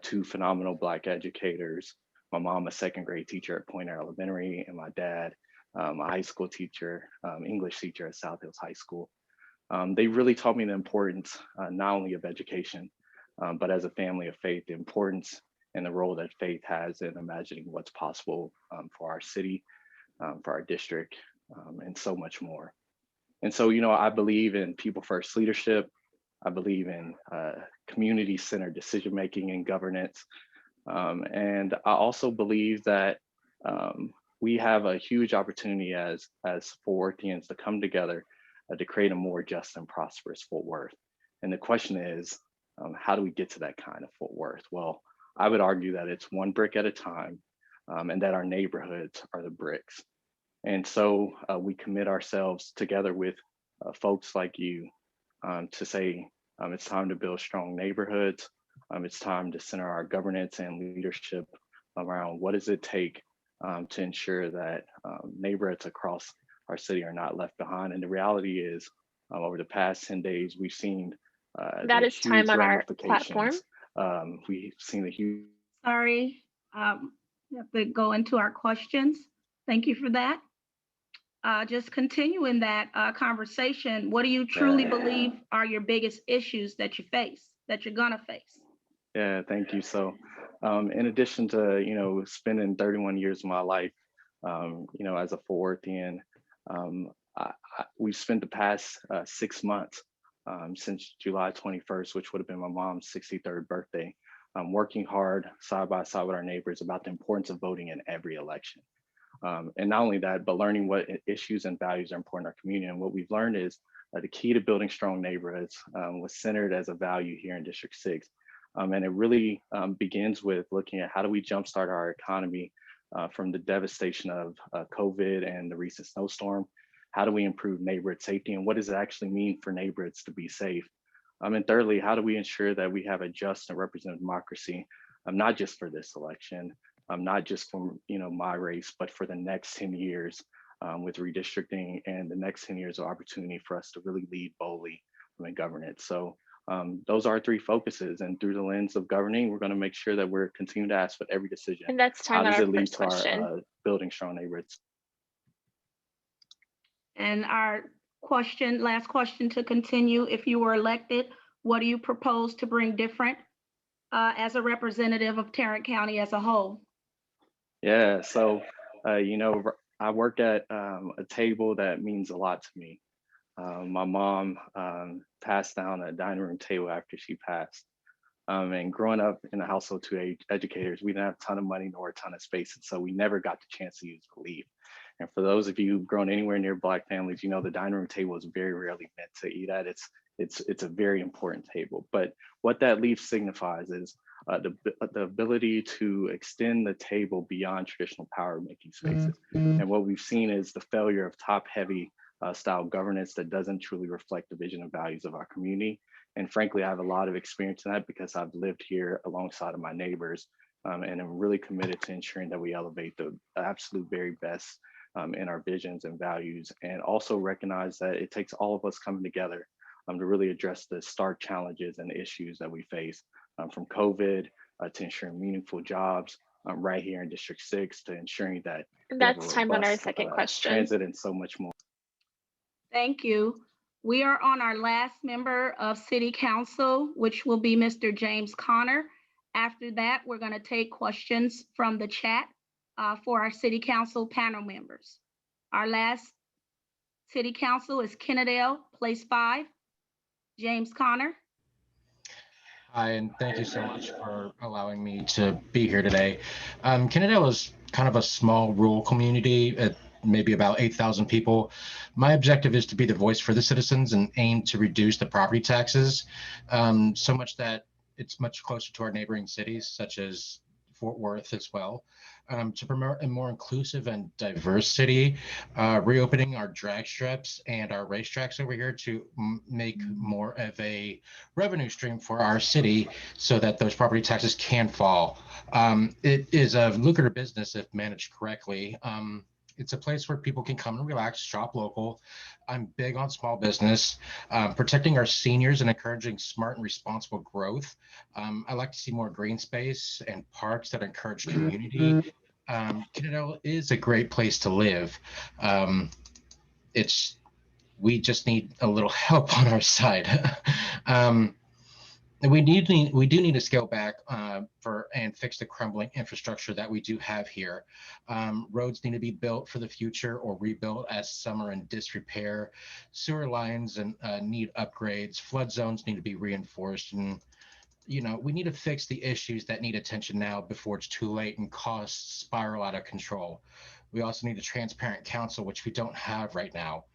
two phenomenal Black educators, my mom a second grade teacher at Point Air Elementary, and my dad a high school teacher, English teacher at South Hills High School. They really taught me the importance not only of education, but as a family of faith, the importance and the role that faith has in imagining what's possible for our city, for our district, and so much more. And so, I believe in people first leadership. I believe in community-centered decision-making and governance. And I also believe that we have a huge opportunity as Fort Worthians to come together to create a more just and prosperous Fort Worth. And the question is, how do we get to that kind of Fort Worth? Well, I would argue that it's one brick at a time, and that our neighborhoods are the bricks. And so we commit ourselves together with folks like you to say it's time to build strong neighborhoods. It's time to center our governance and leadership around what does it take to ensure that neighborhoods across our city are not left behind. And the reality is, over the past 10 days, we've seen That the is time huge on our platform. ramifications. We've seen the huge. Sorry, we have to go into our questions. Thank you for that. Just continuing that conversation, what do you truly believe are your biggest issues that you face, that you're gonna face? Yeah, thank you. So, in addition to spending 31 years of my life, as a Fort Worthian, we've spent the past 6 months since July 21st, which would have been my mom's 63rd birthday, working hard side by side with our neighbors about the importance of voting in every election. And not only that, but learning what issues and values are important in our community. And what we've learned is the key to building strong neighborhoods was centered as a value here in District 6. And it really begins with looking at how do we jumpstart our economy from the devastation of COVID and the recent snowstorm. How do we improve neighborhood safety, and what does it actually mean for neighborhoods to be safe? And thirdly, how do we ensure that we have a just and representative democracy, not just for this election, not just for my race, but for the next 10 years with redistricting and the next 10 years of opportunity for us to really lead boldly in governance. So those are our three focuses, and through the lens of governing, we're going to make sure that we're continuing to ask with every decision. And that's time how on does our it lead first to question. our building strong neighborhoods? And our last question to continue, if you were elected, what do you propose to bring different as a representative of Tarrant County as a whole? Yeah, so I work at a table that means a lot to me. My mom passed down a dining room table after she passed. And growing up in a household to educators, we didn't have a ton of money nor a ton of space. And so we never got the chance to use the leave. And for those of you who've grown anywhere near Black families, the dining room table is very rarely meant to eat at. It's a very important table. But what that leaf signifies is the ability to extend the table beyond traditional power making spaces. And what we've seen is the failure of top heavy style governance that doesn't truly reflect the vision and values of our community. And frankly, I have a lot of experience in that because I've lived here alongside of my neighbors, and I'm really committed to ensuring that we elevate the absolute very best in our visions and values, and also recognize that it takes all of us coming together to really address the stark challenges and issues that we face, from COVID to ensuring meaningful jobs right here in District 6, to ensuring that That's time on our second question. transit and so much more. Thank you. We are on our last member of City Council, which will be Mr. James Connor. After that, we're going to take questions from the chat for our City Council panel members. Our last City Council is Kennedale, Place 5. James Connor. Hi, and thank you so much for allowing me to be here today. Kennedale is kind of a small rural community at maybe about 8,000 people. My objective is to be the voice for the citizens and aim to reduce the property taxes so much that it's much closer to our neighboring cities, such as Fort Worth as well, to promote a more inclusive and diverse city, reopening our drag strips and our racetracks over here to make more of a revenue stream for our city so that those property taxes can fall. It is a lucrative business if managed correctly. It's a place where people can come and relax, shop local. I'm big on small business, protecting our seniors and encouraging smart and responsible growth. I like to see more green space and parks that encourage community. Kennedale is a great place to live. We just need a little help on our side. We do need to scale back and fix the crumbling infrastructure that we do have here. Roads need to be built for the future or rebuilt as some are in disrepair. Sewer lines and need upgrades. Flood zones need to be reinforced, and we need to fix the issues that need attention now before it's too late and costs spiral out of control. We also need a transparent council, which we don't have right now.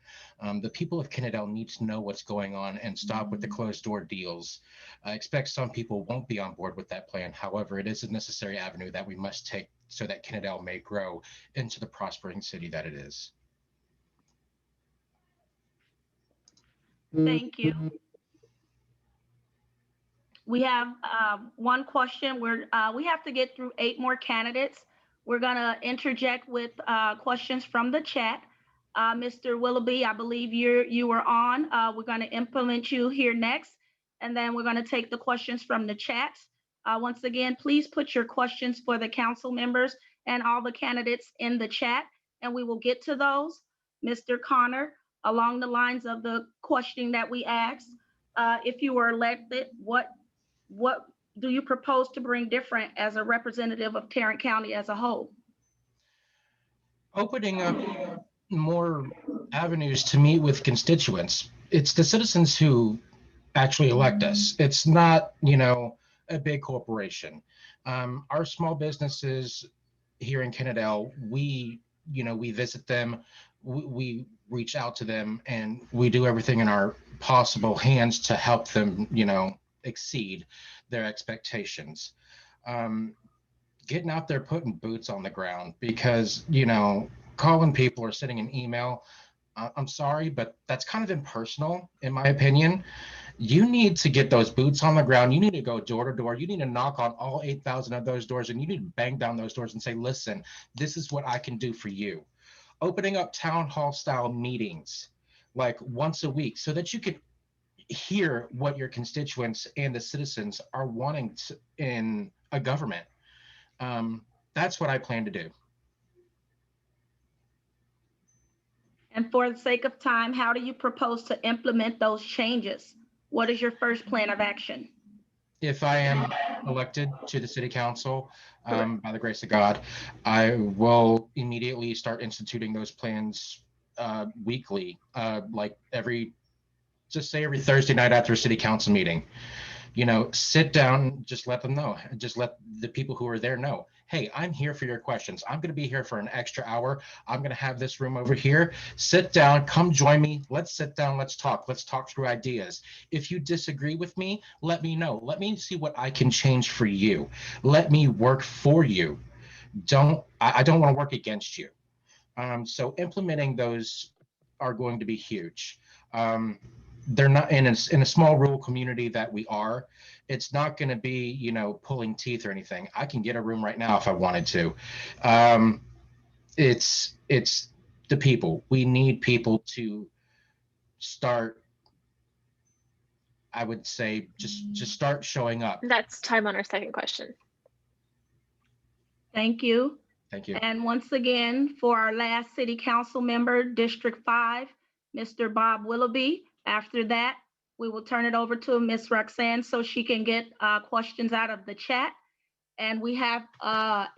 The people of Kennedale need to know what's going on and stop with the closed door deals. I expect some people won't be on board with that plan. However, it is a necessary avenue that we must take so that Kennedale may grow into the prospering city that it is. Thank you. We have one question where we have to get through 8 more candidates. We're gonna interject with questions from the chat. Mr. Willoughby, I believe you were on. We're gonna implement you here next, and then we're gonna take the questions from the chat. Once again, please put your questions for the council members and all the candidates in the chat, and we will get to those. Mr. Connor, along the lines of the questioning that we asked, if you were elected, what do you propose to bring different as a representative of Tarrant County as a whole? Opening up more avenues to meet with constituents. It's the citizens who actually elect us. It's not, a big corporation. Our small businesses here in Kennedale, we visit them, we reach out to them, and we do everything in our possible hands to help them, exceed their expectations. Getting out there, putting boots on the ground, because, calling people or sending an email, I'm sorry, but that's kind of impersonal, in my opinion. You need to get those boots on the ground. You need to go door to door. You need to knock on all 8,000 of those doors, and you need to bang down those doors and say, listen, this is what I can do for you. Opening up town hall style meetings like once a week so that you could hear what your constituents and the citizens are wanting in a government. That's what I plan to do. And for the sake of time, how do you propose to implement those changes? What is your first plan of action? If I am elected to the city council, by the grace of God, I will immediately start instituting those plans weekly, like every Thursday night after a city council meeting. Sit down, just let them know, just let the people who are there know, hey, I'm here for your questions. I'm going to be here for an extra hour. I'm going to have this room over here. Sit down, come join me. Let's sit down. Let's talk through ideas. If you disagree with me, let me know. Let me see what I can change for you. Let me work for you. I don't want to work against you. So implementing those are going to be huge. They're not in a small rural community that we are. It's not going to be, pulling teeth or anything. I can get a room right now if I wanted to. It's the people. We need people to start, I would say, just start showing up. That's time on our second question. Thank you. Thank you. And once again, for our last city council member, District 5, Mr. Bob Willoughby. After that, we will turn it over to Ms. Roxanne so she can get questions out of the chat. And we have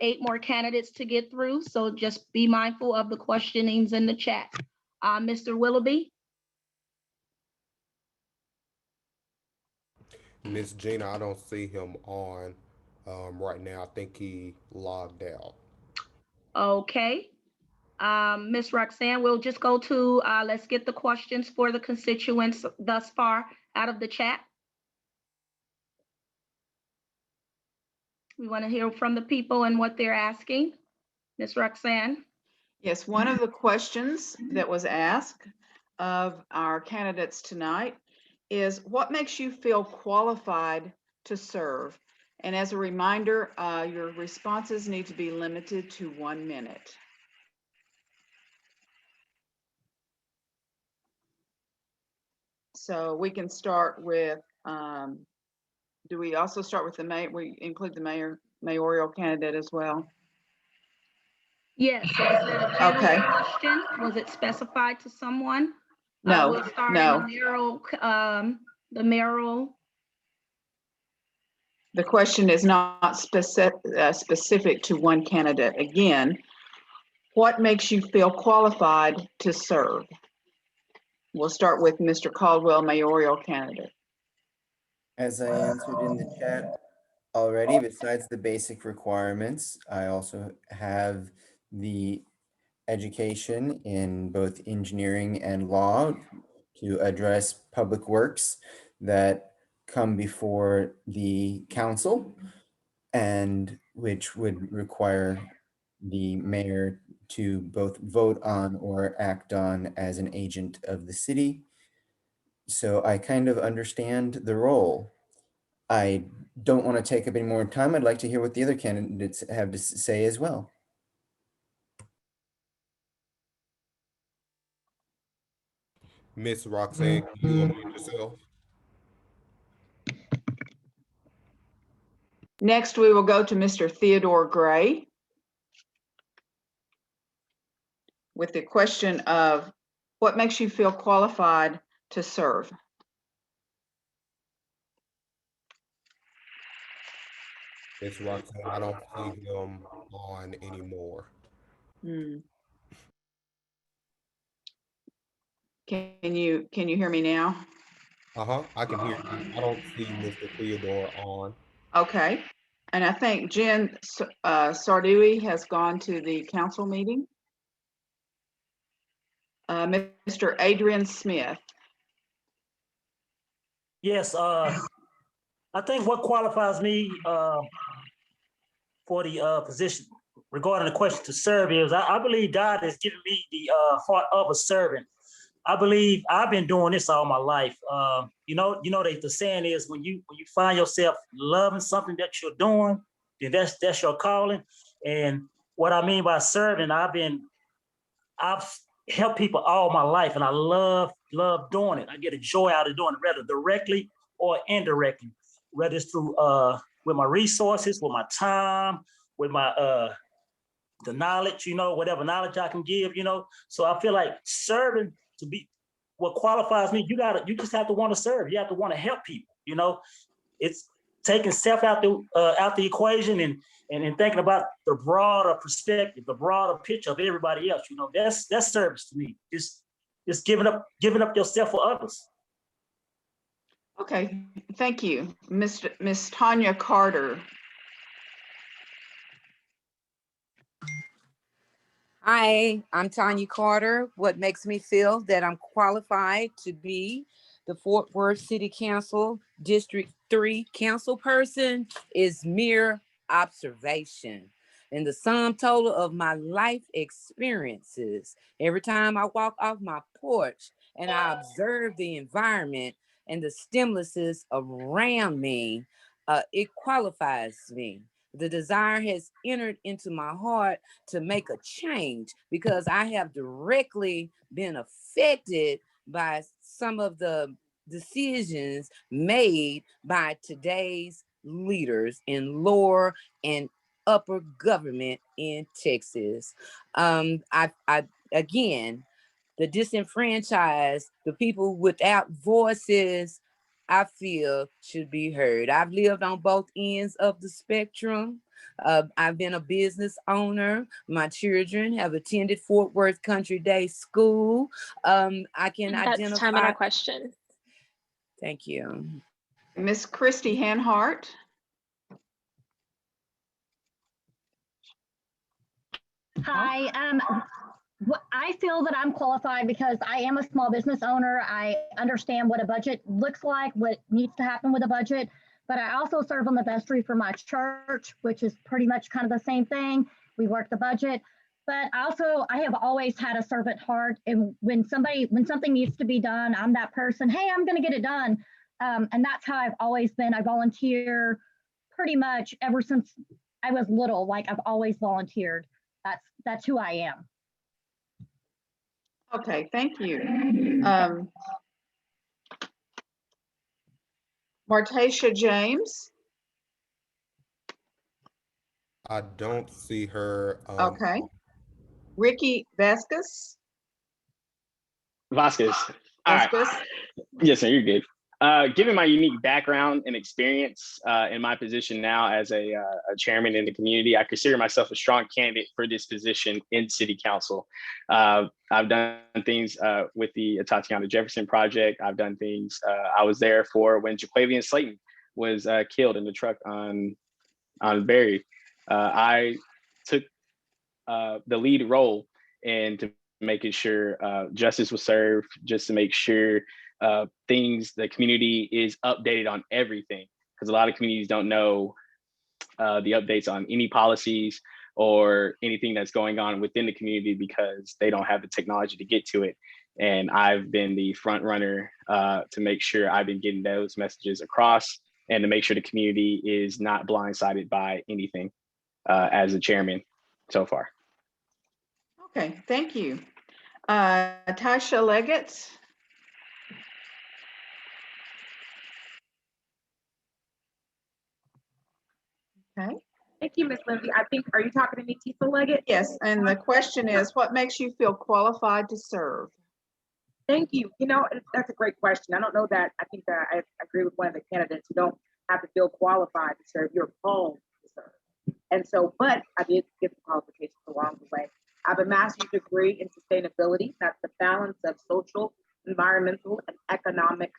8 more candidates to get through, so just be mindful of the questionings in the chat. Mr. Willoughby? Miss Gina, I don't see him on right now. I think he logged out. Okay. Ms. Roxanne, we'll just go to, let's get the questions for the constituents thus far out of the chat. We want to hear from the people and what they're asking. Ms. Roxanne? Yes, one of the questions that was asked of our candidates tonight is what makes you feel qualified to serve? And as a reminder, your responses need to be limited to 1 minute. So we can start with, do we also start with the mayor? We include the mayoral candidate as well? Yes, so is it a general Okay. question? Was it specified to someone? No, We'll start no. in the mayoral. The question is not specific to one candidate. Again, what makes you feel qualified to serve? We'll start with Mr. Caldwell, mayoral candidate. As I answered in the chat already, besides the basic requirements, I also have the education in both engineering and law to address public works that come before the council and which would require the mayor to both vote on or act on as an agent of the city. so I kind of understand the role. I don't want to take up any more time. I'd like to hear what the other candidates have to say as well. Miss Roxanne, can you unmute yourself? Next, we will go to Mr. Theodore Gray with the question of what makes you feel qualified to serve? Miss Roxanne, I don't see him on anymore. Can you hear me now? I can hear you. I don't see Mr. Theodore on. Okay. And I think Jen Sardui has gone to the council meeting. Mr. Adrian Smith. Yes, I think what qualifies me for the position regarding the question to serve is I believe God has given me the heart of a servant. I believe I've been doing this all my life. The saying is when you find yourself loving something that you're doing, then that's your calling. And what I mean by serving, I've helped people all my life, and I love doing it. I get a joy out of doing it, whether directly or indirectly, whether it's through with my resources, with my time, with my the knowledge, whatever knowledge I can give, So I feel like serving to be what qualifies me, you just have to want to serve. You have to want to help people, It's taking self out the equation and thinking about the broader perspective, the broader picture of everybody else. That's service to me. Just giving up yourself for others. Okay, thank you. Miss Tanya Carter. Hi, I'm Tanya Carter. What makes me feel that I'm qualified to be the Fort Worth City Council District 3 council person is mere observation. And the sum total of my life experiences, every time I walk off my porch and I observe the environment and the stimuluses around me, it qualifies me. The desire has entered into my heart to make a change because I have directly been affected by some of the decisions made by today's leaders in lower and upper government in Texas. Again, the disenfranchised, the people without voices, I feel should be heard. I've lived on both ends of the spectrum. I've been a business owner. My children have attended Fort Worth Country Day School. I can That's identify. time on our question. Thank you. Miss Christy Hanhart. Hi, I feel that I'm qualified because I am a small business owner. I understand what a budget looks like, what needs to happen with a budget, but I also serve on the vestry for my church, which is pretty much kind of the same thing. We work the budget, but also I have always had a servant heart. And when something needs to be done, I'm that person, hey, I'm going to get it done. And that's how I've always been. I volunteer pretty much ever since I was little, like I've always volunteered. That's who I am. Okay, thank you. Martasha James. I don't see her. Okay. Ricky Vasquez. Vasquez. All right. Yes, sir, you're good. Given my unique background and experience in my position now as a chairman in the community, I consider myself a strong candidate for this position in City Council. I've done things with the Tatiana Jefferson Project. I've done things, I was there for when Jaquavian Slayton was killed in the truck on Berry. I took the lead role into making sure justice was served, just to make sure the community is updated on everything, because a lot of communities don't know the updates on any policies or anything that's going on within the community because they don't have the technology to get to it. And I've been the front runner to make sure I've been getting those messages across and to make sure the community is not blindsided by anything as a chairman so far. Okay, thank you. Tasha Leggett. Okay. Thank you, Ms. Lindsay. I think, are you talking to me, Tisha Leggett? Yes, and the question is, what makes you feel qualified to serve? Thank you. You know, that's a great question. I don't know that, I think that I agree with one of the candidates. You don't have to feel qualified to serve, you're called to serve. And so, but I did get the qualifications along the way. I have a master's degree in sustainability. That's the balance of social, environmental, and economic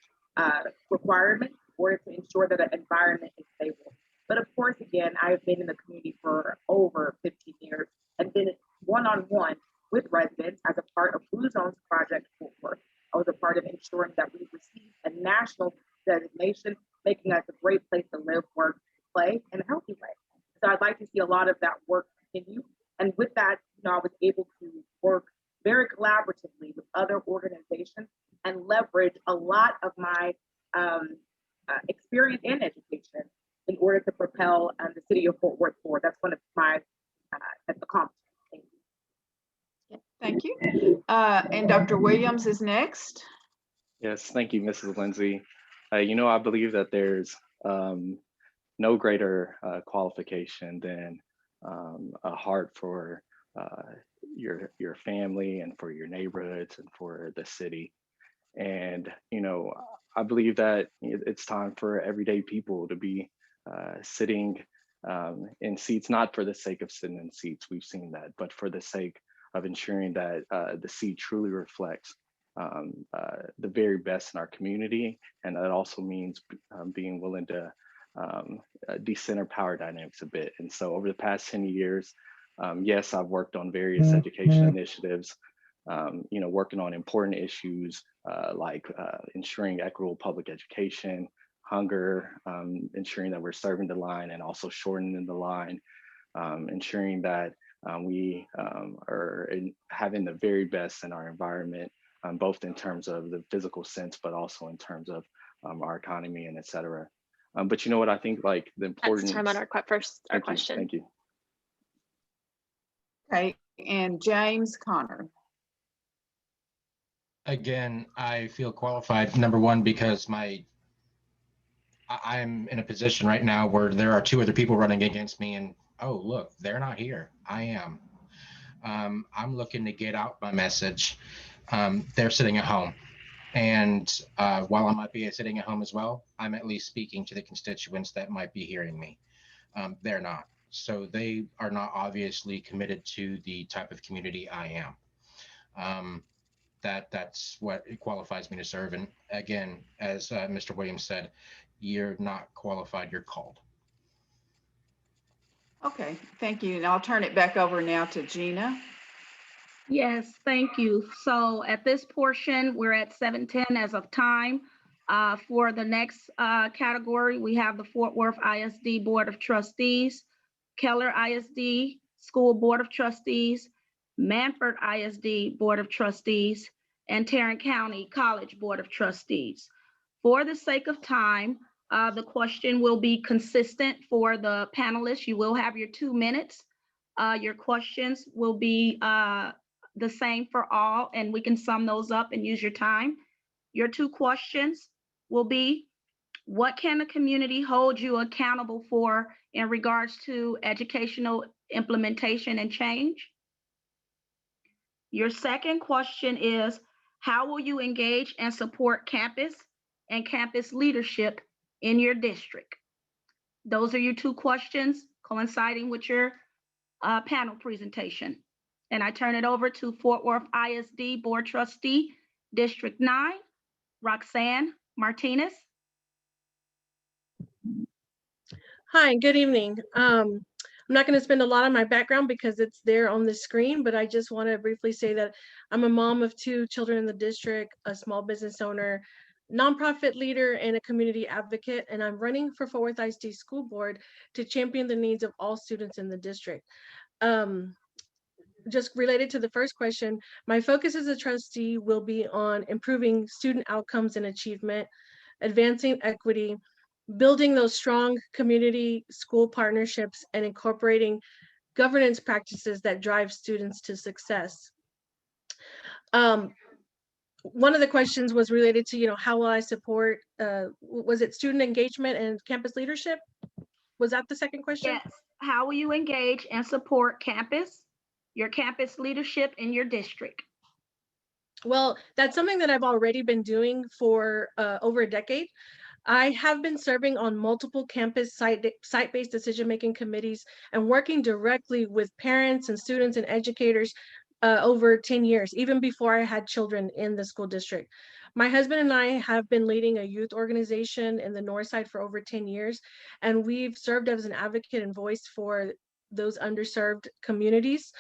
requirements in order to ensure that the environment is stable. But of course, again, I've been in the community for over 15 years and been one-on-one with residents as a part of Blue Zones Project Fort Worth. I was a part of ensuring that we received a national designation, making us a great place to live, work, play in a healthy way. So I'd like to see a lot of that work continue. And with that, I was able to work very collaboratively with other organizations and leverage a lot of my experience in education in order to propel the city of Fort Worth forward. That's one of my accomplishments. Thank you. And Dr. Williams is next. Yes, thank you, Mrs. Lindsay. I believe that there's no greater qualification than a heart for your family and for your neighborhoods and for the city. And, I believe that it's time for everyday people to be sitting in seats, not for the sake of sitting in seats, we've seen that, but for the sake of ensuring that the seat truly reflects the very best in our community. And that also means being willing to decenter power dynamics a bit. And so over the past 10 years, yes, I've worked on various education initiatives, working on important issues like ensuring equitable public education, hunger, ensuring that we're serving the line and also shortening the line, ensuring that we are having the very best in our environment, both in terms of the physical sense, but also in terms of our economy and et cetera. But you know what, I think like the important— That's time on our question. Thank you. Okay, and James Connor. Again, I feel qualified, number one, because I'm in a position right now where there are two other people running against me, and oh, look, they're not here. I am. I'm looking to get out my message. They're sitting at home. And while I might be sitting at home as well, I'm at least speaking to the constituents that might be hearing me. They're not. So they are not obviously committed to the type of community I am. That's what qualifies me to serve. And again, as Mr. Williams said, you're not qualified, you're called. Okay, thank you. And I'll turn it back over now to Gina. Yes, thank you. So at this portion, we're at 7:10 as of time. For the next category, we have the Fort Worth ISD Board of Trustees, Keller ISD School Board of Trustees, Manford ISD Board of Trustees, and Tarrant County College Board of Trustees. For the sake of time, the question will be consistent for the panelists. You will have your 2 minutes. Your questions will be the same for all, and we can sum those up and use your time. Your 2 questions will be, what can the community hold you accountable for in regards to educational implementation and change? Your second question is, how will you engage and support campus and campus leadership in your district? Those are your 2 questions coinciding with your panel presentation. And I turn it over to Fort Worth ISD Board Trustee, District 9, Roxanne Martinez. Hi, good evening. I'm not going to spend a lot on my background because it's there on the screen, but I just want to briefly say that I'm a mom of 2 children in the district, a small business owner, nonprofit leader, and a community advocate, and I'm running for Fort Worth ISD School Board to champion the needs of all students in the district. just related to the first question, my focus as a trustee will be on improving student outcomes and achievement, advancing equity, building those strong community school partnerships, and incorporating governance practices that drive students to success. One of the questions was related to, how will I support, was it student engagement and campus leadership? Was that the second question? Yes. How will you engage and support your campus leadership in your district? Well, that's something that I've already been doing for over a decade. I have been serving on multiple campus site-based decision-making committees and working directly with parents and students and educators over 10 years, even before I had children in the school district. My husband and I have been leading a youth organization in the North Side for over 10 years, and we've served as an advocate and voice for those underserved communities.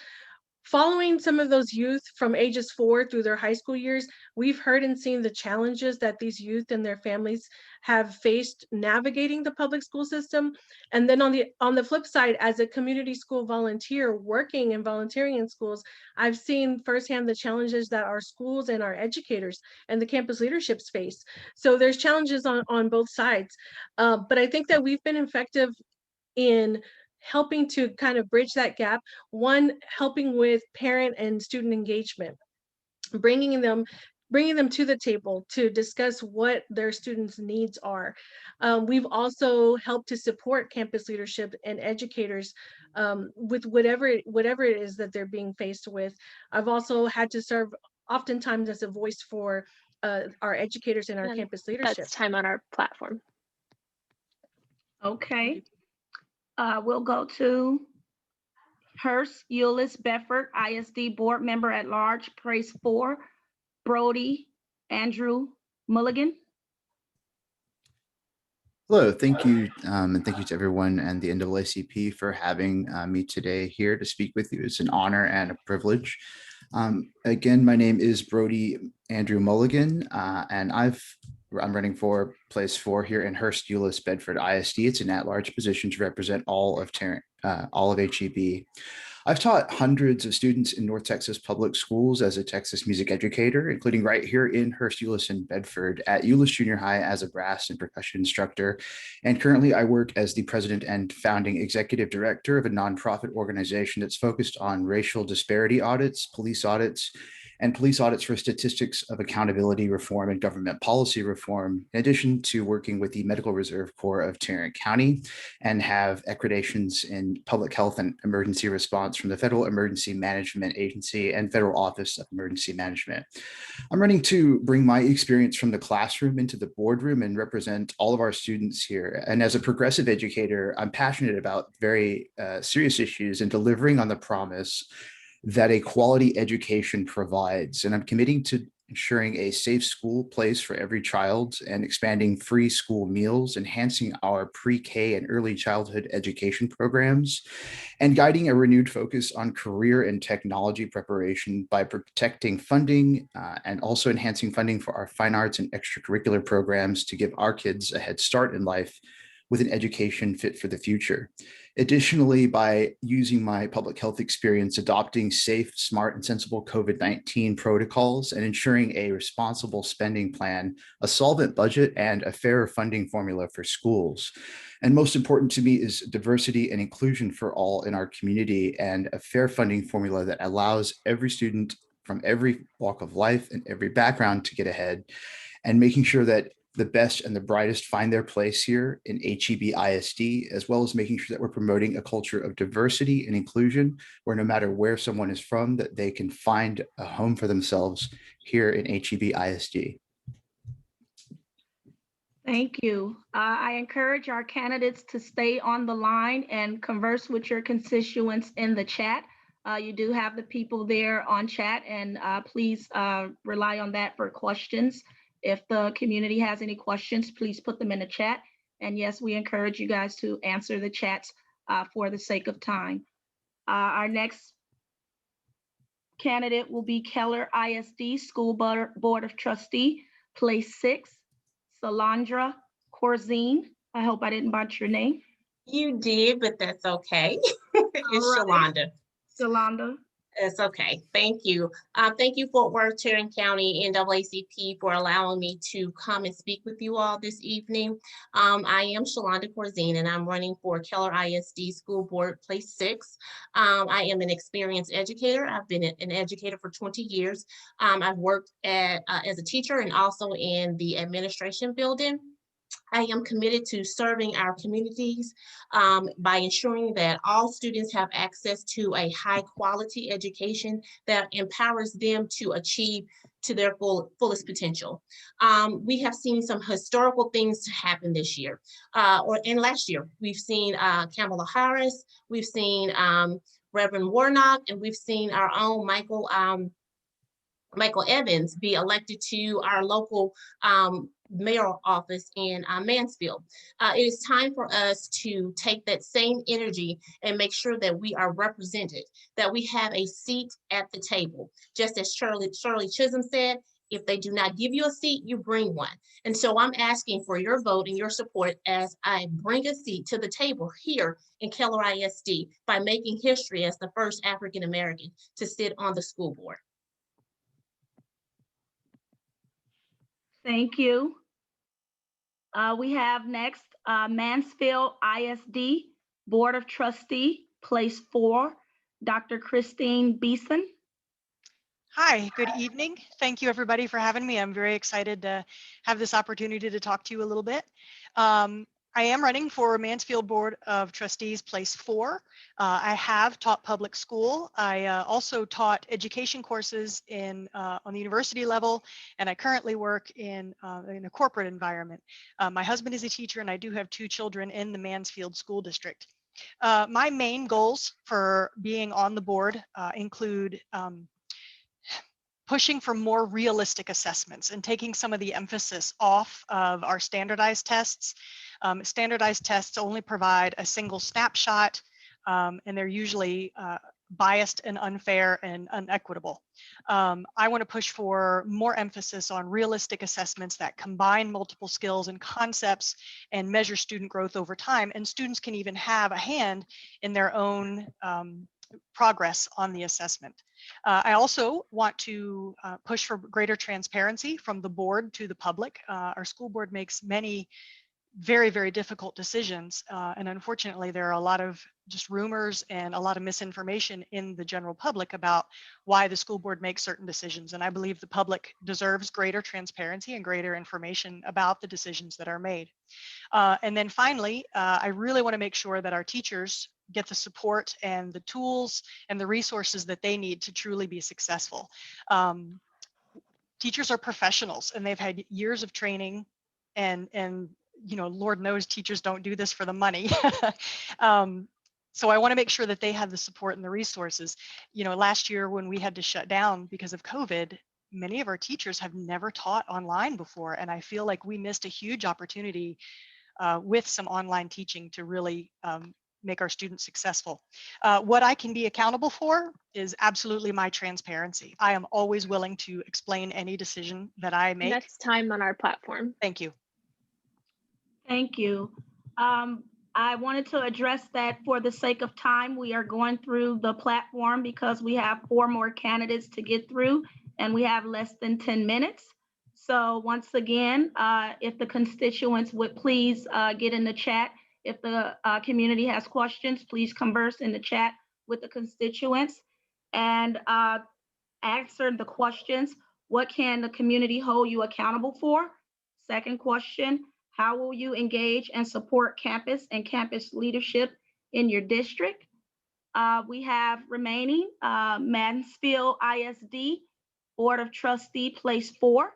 Following some of those youth from ages 4 through their high school years, we've heard and seen the challenges that these youth and their families have faced navigating the public school system. And then on the flip side, as a community school volunteer working and volunteering in schools, I've seen firsthand the challenges that our schools and our educators and the campus leaderships face. So there's challenges on both sides. But I think that we've been effective in helping to kind of bridge that gap. One, helping with parent and student engagement, bringing them to the table to discuss what their students' needs are. We've also helped to support campus leadership and educators with whatever it is that they're being faced with. I've also had to serve oftentimes as a voice for our educators and our campus leadership. That's time on our platform. Okay. We'll go to Hurst Euless Bedford ISD Board Member at Large, Place 4, Brody Andrew Mulligan. Hello, thank you, and thank you to everyone and the NAACP for having me today here to speak with you. It's an honor and a privilege. Again, my name is Brody Andrew Mulligan, and I'm running for place 4 here in Hurst Euless Bedford ISD. It's an at-large position to represent all of HEB. I've taught hundreds of students in North Texas public schools as a Texas music educator, including right here in Hurst Euless in Bedford at Euless Junior High as a brass and percussion instructor. And currently I work as the president and founding executive director of a nonprofit organization that's focused on racial disparity audits, and police audits for statistics of accountability reform and government policy reform, in addition to working with the Medical Reserve Corps of Tarrant County and have accreditations in public health and emergency response from the Federal Emergency Management Agency and Federal Office of Emergency Management. I'm running to bring my experience from the classroom into the boardroom and represent all of our students here. And as a progressive educator, I'm passionate about very serious issues and delivering on the promise that a quality education provides. And I'm committing to ensuring a safe school place for every child and expanding free school meals, enhancing our pre-K and early childhood education programs, and guiding a renewed focus on career and technology preparation by protecting funding and also enhancing funding for our fine arts and extracurricular programs to give our kids a head start in life with an education fit for the future. Additionally, by using my public health experience, adopting safe, smart, and sensible COVID-19 protocols, and ensuring a responsible spending plan, a solvent budget, and a fair funding formula for schools. And most important to me is diversity and inclusion for all in our community, and a fair funding formula that allows every student from every walk of life and every background to get ahead, and making sure that the best and the brightest find their place here in HEB ISD, as well as making sure that we're promoting a culture of diversity and inclusion, where no matter where someone is from, that they can find a home for themselves here in HEB ISD. Thank you. I encourage our candidates to stay on the line and converse with your constituents in the chat. You do have the people there on chat, and please rely on that for questions. If the community has any questions, please put them in the chat. And yes, we encourage you guys to answer the chats for the sake of time. Our next candidate will be Keller ISD School Board of Trustee, place 6, Salandra Corzine. I hope I didn't botch your name. You did, but that's okay. It's Shalonda. Shalonda. It's okay. Thank you. Thank you, Fort Worth, Tarrant County, NAACP, for allowing me to come and speak with you all this evening. I am Shalonda Corzine, and I'm running for Keller ISD School Board Place 6. I am an experienced educator. I've been an educator for 20 years. I've worked as a teacher and also in the administration building. I am committed to serving our communities by ensuring that all students have access to a high quality education that empowers them to achieve to their fullest potential. We have seen some historical things happen this year, and last year. We've seen Kamala Harris, we've seen Reverend Warnock, and we've seen our own Michael Evans be elected to our local mayoral office in Mansfield. It is time for us to take that same energy and make sure that we are represented, that we have a seat at the table. Just as Shirley Chisholm said, if they do not give you a seat, you bring one. And so I'm asking for your vote and your support as I bring a seat to the table here in Keller ISD by making history as the first African American to sit on the school board. Thank you. We have next Mansfield ISD Board of Trustee, Place 4, Dr. Christine Beeson. Hi, good evening. Thank you everybody for having me. I'm very excited to have this opportunity to talk to you a little bit. I am running for Mansfield Board of Trustees, Place 4. I have taught public school. I also taught education courses on the university level, and I currently work in a corporate environment. My husband is a teacher, and I do have 2 children in the Mansfield School District. My main goals for being on the board include pushing for more realistic assessments and taking some of the emphasis off of our standardized tests. Standardized tests only provide a single snapshot, and they're usually biased and unfair and unequitable. I want to push for more emphasis on realistic assessments that combine multiple skills and concepts and measure student growth over time, and students can even have a hand in their own progress on the assessment. I also want to push for greater transparency from the board to the public. Our school board makes many very, very difficult decisions. And unfortunately, there are a lot of just rumors and a lot of misinformation in the general public about why the school board makes certain decisions. And I believe the public deserves greater transparency and greater information about the decisions that are made. And then finally, I really want to make sure that our teachers get the support and the tools and the resources that they need to truly be successful. Teachers are professionals and they've had years of training, and you know, Lord knows teachers don't do this for the money. So I want to make sure that they have the support and the resources. You know, last year when we had to shut down because of COVID, many of our teachers have never taught online before, and I feel like we missed a huge opportunity with some online teaching to really make our students successful. What I can be accountable for is absolutely my transparency. I am always willing to explain any decision that I make. Next time on our platform. Thank you. Thank you. I wanted to address that for the sake of time. We are going through the platform because we have 4 more candidates to get through and we have less than 10 minutes. So once again, if the constituents would please get in the chat. If the community has questions, please converse in the chat with the constituents and answer the questions. What can the community hold you accountable for? Second question, how will you engage and support campus and campus leadership in your district? We have remaining Mansfield ISD Board of Trustee, Place 4,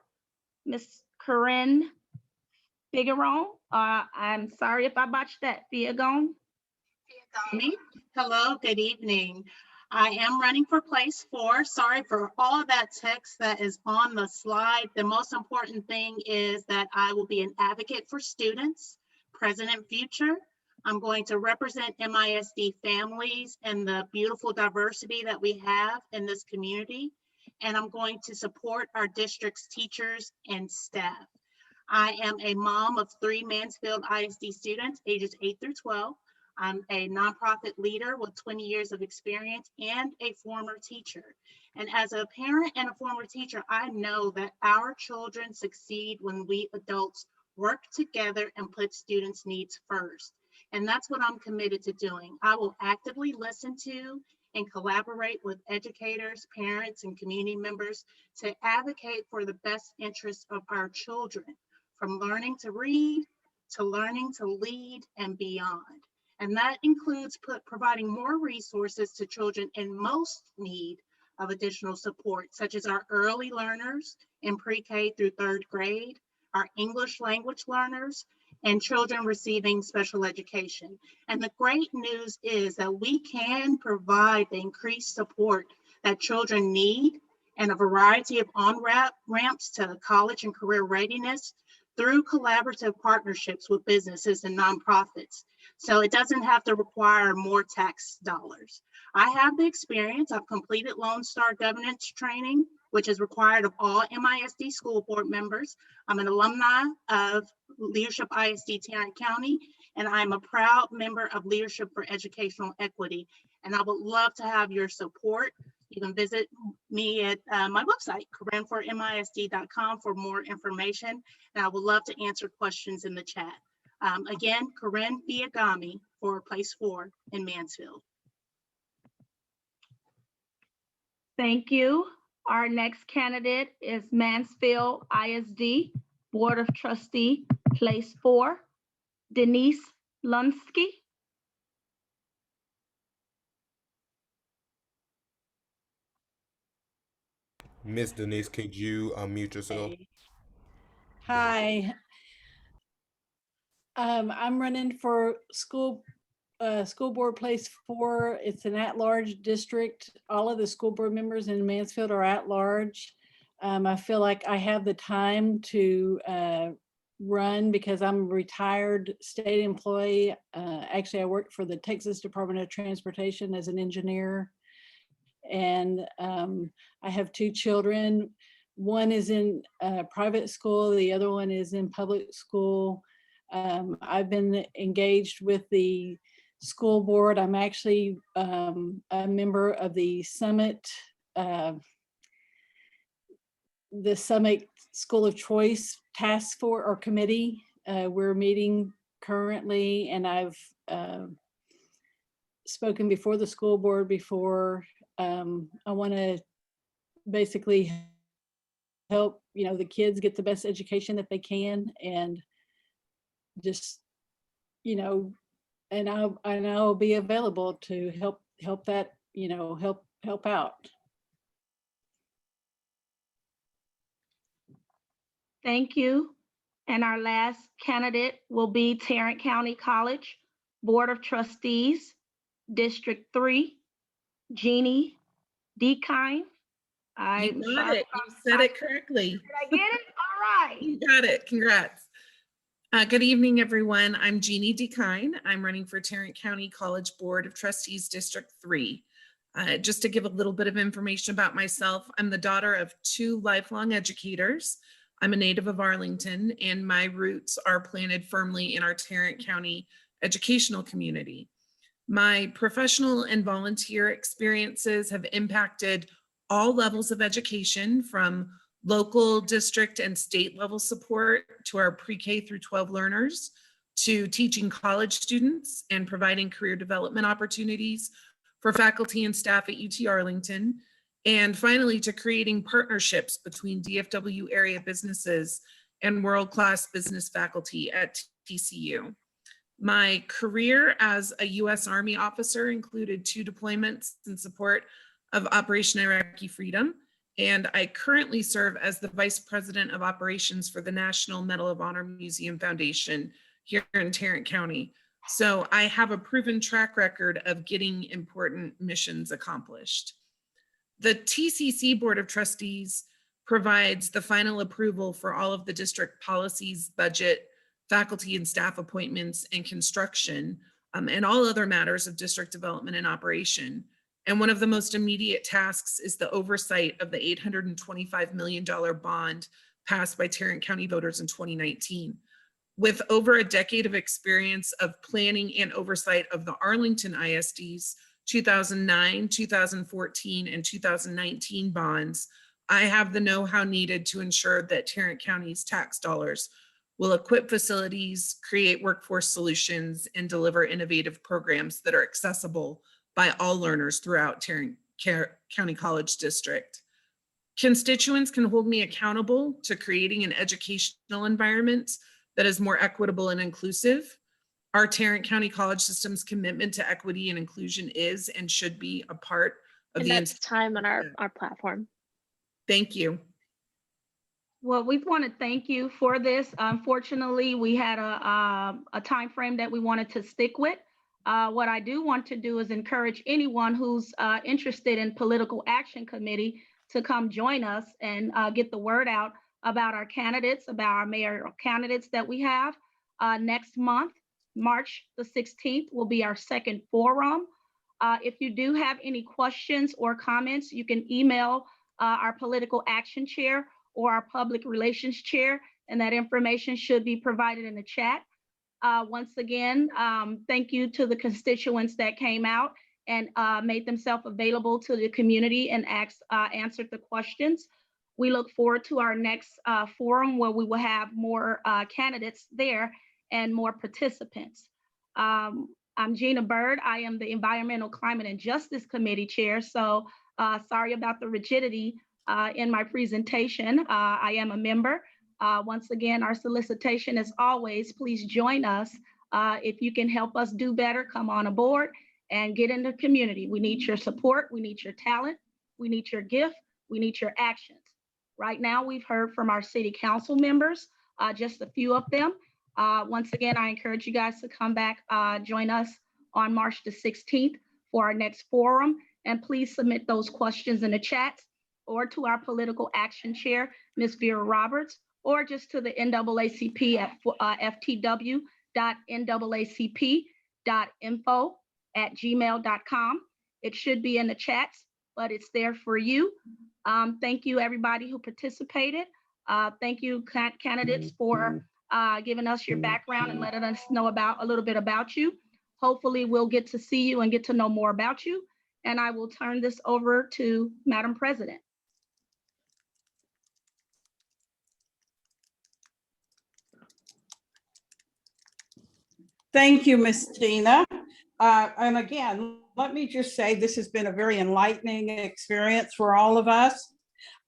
Ms. Corinne Figueron. I'm sorry if I botched that. Figueron. Hello, good evening. I am running for Place 4. Sorry for all of that text that is on the slide. The most important thing is that I will be an advocate for students, present and future. I'm going to represent MISD families and the beautiful diversity that we have in this community. And I'm going to support our district's teachers and staff. I am a mom of 3 Mansfield ISD students, ages 8 through 12. I'm a nonprofit leader with 20 years of experience and a former teacher. And as a parent and a former teacher, I know that our children succeed when we adults work together and put students' needs first. And that's what I'm committed to doing. I will actively listen to and collaborate with educators, parents, and community members to advocate for the best interests of our children, from learning to read to learning to lead and beyond. And that includes providing more resources to children in most need of additional support, such as our early learners in pre-K through 3rd grade, our English language learners, and children receiving special education. And the great news is that we can provide the increased support that children need and a variety of on-ramps to college and career readiness through collaborative partnerships with businesses and nonprofits. So it doesn't have to require more tax dollars. I have the experience. I've completed Lone Star governance training, which is required of all MISD school board members. I'm an alumni of Leadership ISD Tarrant County, and I'm a proud member of Leadership for Educational Equity. And I would love to have your support. You can visit me at my website, corinneformisd.com, for more information. And I would love to answer questions in the chat. Again, Corinne Biagami for Place 4 in Mansfield. Thank you. Our next candidate is Mansfield ISD Board of Trustee, Place 4, Denise Lunsky. Miss Denise, could you unmute yourself? Hi. I'm running for school board place 4. It's an at-large district. All of the school board members in Mansfield are at large. I feel like I have the time to run because I'm a retired state employee. Actually, I worked for the Texas Department of Transportation as an engineer. And I have 2 children. One is in private school, the other one is in public school. I've been engaged with the school board. I'm actually a member of the Summit School of Choice Task Force or Committee. We're meeting currently, and I've spoken before the school board before. I want to basically help, the kids get the best education that they can, and just, and I'll be available to help that, help out. Thank you. And our last candidate will be Tarrant County College Board of Trustees, District 3, Jeannie Dekine. You got it. You said it correctly. Did I get it? All right. You got it. Congrats. Good evening, everyone. I'm Jeannie Dekine. I'm running for Tarrant County College Board of Trustees, District 3. Just to give a little bit of information about myself, I'm the daughter of 2 lifelong educators. I'm a native of Arlington, and my roots are planted firmly in our Tarrant County educational community. My professional and volunteer experiences have impacted all levels of education, from local, district, and state level support to our pre-K through 12 learners, to teaching college students and providing career development opportunities for faculty and staff at UT Arlington, and finally to creating partnerships between DFW area businesses and world-class business faculty at TCU. My career as a U.S. Army officer included 2 deployments in support of Operation Iraqi Freedom, and I currently serve as the Vice President of Operations for the National Medal of Honor Museum Foundation here in Tarrant County. So I have a proven track record of getting important missions accomplished. The TCC Board of Trustees provides the final approval for all of the district policies, budget, faculty and staff appointments, and construction, and all other matters of district development and operation. And one of the most immediate tasks is the oversight of the $825 million bond passed by Tarrant County voters in 2019. With over a decade of experience of planning and oversight of the Arlington ISD's 2009, 2014, and 2019 bonds, I have the know-how needed to ensure that Tarrant County's tax dollars will equip facilities, create workforce solutions, and deliver innovative programs that are accessible by all learners throughout Tarrant County College District. Constituents can hold me accountable to creating an educational environment that is more equitable and inclusive. Our Tarrant County College System's commitment to equity and inclusion is and should be a part of And that's time on our platform. Thank you. Well, we want to thank you for this. Unfortunately, we had a time frame that we wanted to stick with. What I do want to do is encourage anyone who's interested in Political Action Committee to come join us and get the word out about our candidates, about our mayoral candidates that we have. Next month, March the 16th, will be our second forum. If you do have any questions or comments, you can email our Political Action Chair or our Public Relations Chair, and that information should be provided in the chat. Once again, thank you to the constituents that came out and made themselves available to the community and answered the questions. We look forward to our next forum where we will have more candidates there and more participants. I'm Gina Bird. I am the Environmental, Climate, and Justice Committee Chair. So sorry about the rigidity in my presentation. I am a member. Once again, our solicitation is always, please join us. If you can help us do better, come on aboard and get in the community. We need your support. We need your talent. We need your gift. We need your actions. Right now, we've heard from our city council members, just a few of them. Once again, I encourage you guys to come back, join us on March the 16th for our next forum. And please submit those questions in the chat or to our Political Action Chair, Ms. Vera Roberts, or just to the NAACP at ftw.naacp.info@gmail.com. It should be in the chats, but it's there for you. Thank you, everybody who participated. Thank you, candidates, for giving us your background and letting us know about a little bit about you. Hopefully, we'll get to see you and get to know more about you. And I will turn this over to Madam President. Thank you, Ms. Gina. And again, let me just say this has been a very enlightening experience for all of us.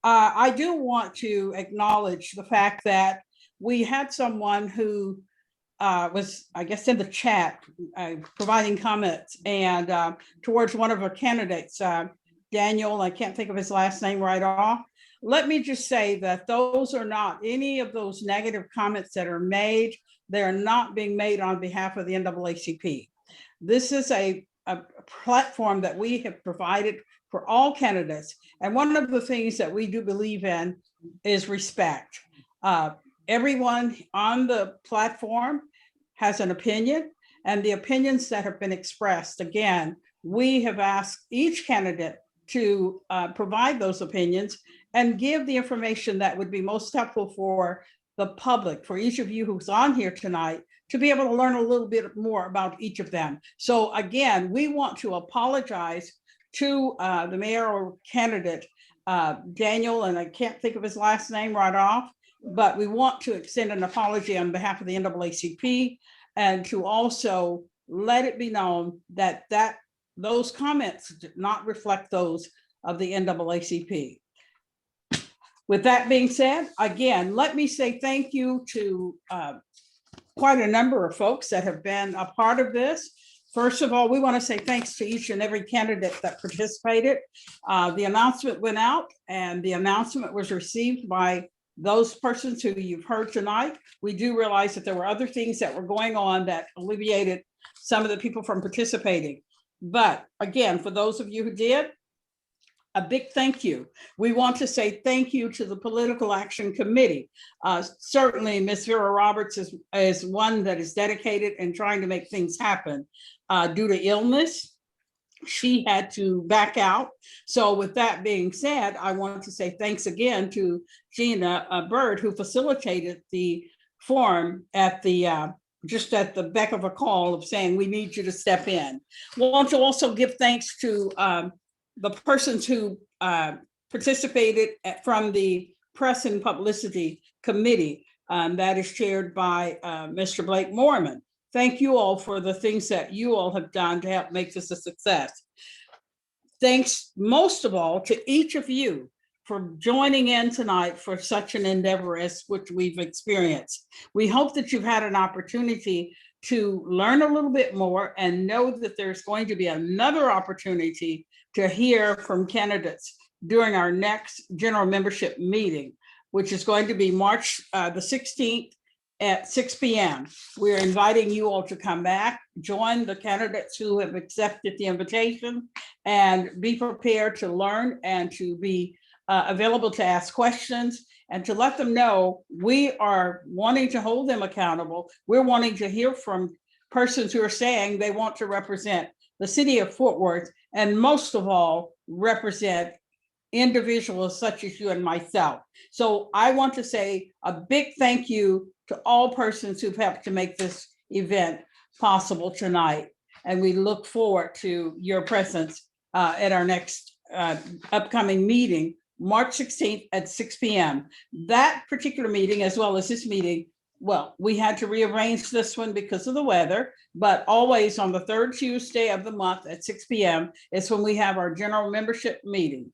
I do want to acknowledge the fact that we had someone who was, I guess, in the chat providing comments and towards one of our candidates, Daniel, I can't think of his last name right off. Let me just say that those are not any of those negative comments that are made. They're not being made on behalf of the NAACP. This is a platform that we have provided for all candidates. And one of the things that we do believe in is respect. Everyone on the platform has an opinion, and the opinions that have been expressed, again, we have asked each candidate to provide those opinions and give the information that would be most helpful for the public, for each of you who's on here tonight, to be able to learn a little bit more about each of them. So again, we want to apologize to the mayoral candidate, Daniel, and I can't think of his last name right off, but we want to extend an apology on behalf of the NAACP and to also let it be known that those comments did not reflect those of the NAACP. With that being said, again, let me say thank you to quite a number of folks that have been a part of this. First of all, we want to say thanks to each and every candidate that participated. The announcement went out and the announcement was received by those persons who you've heard tonight. We do realize that there were other things that were going on that alleviated some of the people from participating. But again, for those of you who did, a big thank you. We want to say thank you to the Political Action Committee. Certainly, Ms. Vera Roberts is one that is dedicated in trying to make things happen. Due to illness, she had to back out. So with that being said, I want to say thanks again to Gina Bird, who facilitated the form at the just at the beck of a call of saying, we need you to step in. We want to also give thanks to the persons who participated from the Press and Publicity Committee that is chaired by Mr. Blake Mormon. Thank you all for the things that you all have done to help make this a success. Thanks most of all to each of you for joining in tonight for such an endeavor as which we've experienced. We hope that you've had an opportunity to learn a little bit more and know that there's going to be another opportunity to hear from candidates during our next general membership meeting, which is going to be March the 16th at 6 p.m. We're inviting you all to come back, join the candidates who have accepted the invitation, and be prepared to learn and to be available to ask questions and to let them know we are wanting to hold them accountable. We're wanting to hear from persons who are saying they want to represent the city of Fort Worth, and most of all, represent individuals such as you and myself. So I want to say a big thank you to all persons who've helped to make this event possible tonight. And we look forward to your presence at our next upcoming meeting, March 16th at 6 p.m. That particular meeting, as well as this meeting, well, we had to rearrange this one because of the weather, but always on the third Tuesday of the month at 6 p.m. is when we have our general membership meeting.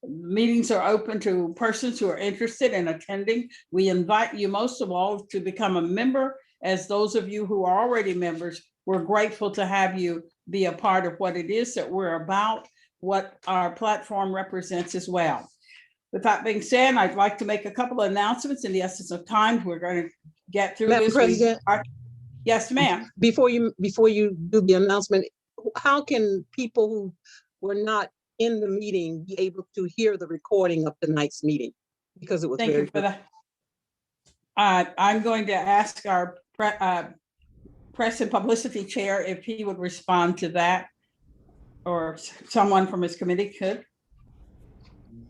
Meetings are open to persons who are interested in attending. We invite you most of all to become a member. As those of you who are already members, we're grateful to have you be a part of what it is that we're about, what our platform represents as well. With that being said, I'd like to make a couple of announcements in the essence of time. We're going to get through Madam this. President? Yes, ma'am. Before you do the announcement, how can people who were not in the meeting be able to hear the recording of tonight's meeting? Because it was Thank you for that. I'm going to ask our press and publicity chair if he would respond to that, or someone from his committee could.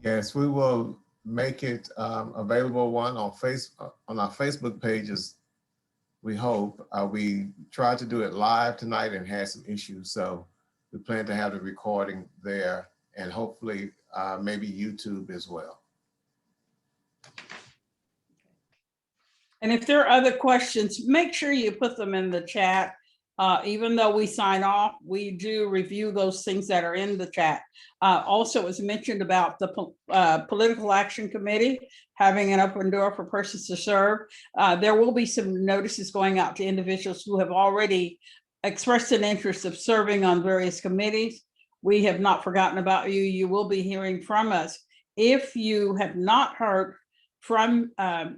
Yes, we will make it available on our Facebook pages. We hope. We tried to do it live tonight and had some issues, so we plan to have the recording there, and hopefully maybe YouTube as well. And if there are other questions, make sure you put them in the chat. Even though we sign off, we do review those things that are in the chat. Also, it was mentioned about the Political Action Committee having an open door for persons to serve. There will be some notices going out to individuals who have already expressed an interest of serving on various committees. We have not forgotten about you. You will be hearing from us. If you have not heard from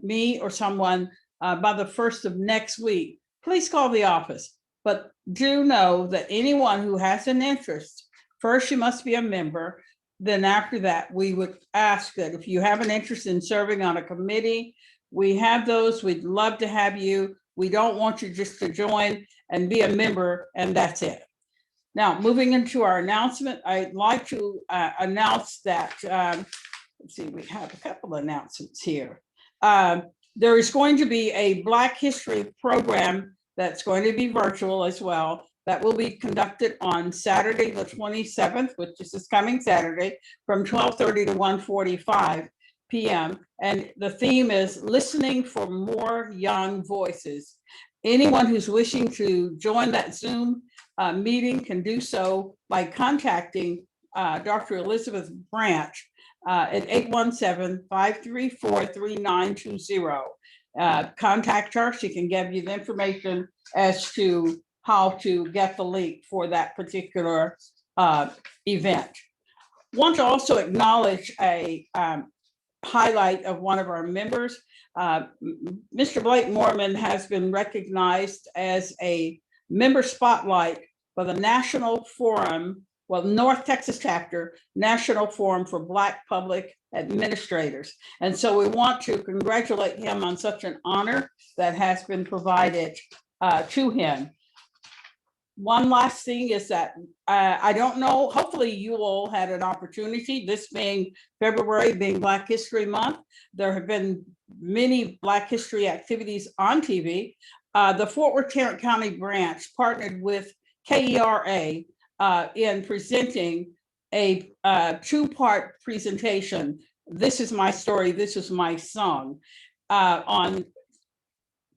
me or someone by the 1st of next week, please call the office. But do know that anyone who has an interest, first you must be a member. Then after that, we would ask that if you have an interest in serving on a committee, we have those. We'd love to have you. We don't want you just to join and be a member and that's it. Now, moving into our announcement, I'd like to announce that, let's see, we have a couple of announcements here. There is going to be a Black History program that's going to be virtual as well. That will be conducted on Saturday, the 27th, which is this coming Saturday, from 12:30 to 1:45 p.m. And the theme is listening for more young voices. Anyone who's wishing to join that Zoom meeting can do so by contacting Dr. Elizabeth Branch at 817-534-3920. Contact her. She can give you the information as to how to get the link for that particular event. Want to also acknowledge a highlight of one of our members. Mr. Blake Mormon has been recognized as a member spotlight for the National Forum, well, North Texas Chapter, National Forum for Black Public Administrators. And so we want to congratulate him on such an honor that has been provided to him. One last thing is that I don't know, hopefully you all had an opportunity, this being February, being Black History Month, there have been many Black history activities on TV. The Fort Worth Tarrant County branch partnered with KERA in presenting a two-part presentation, This Is My Story, This Is My Song, on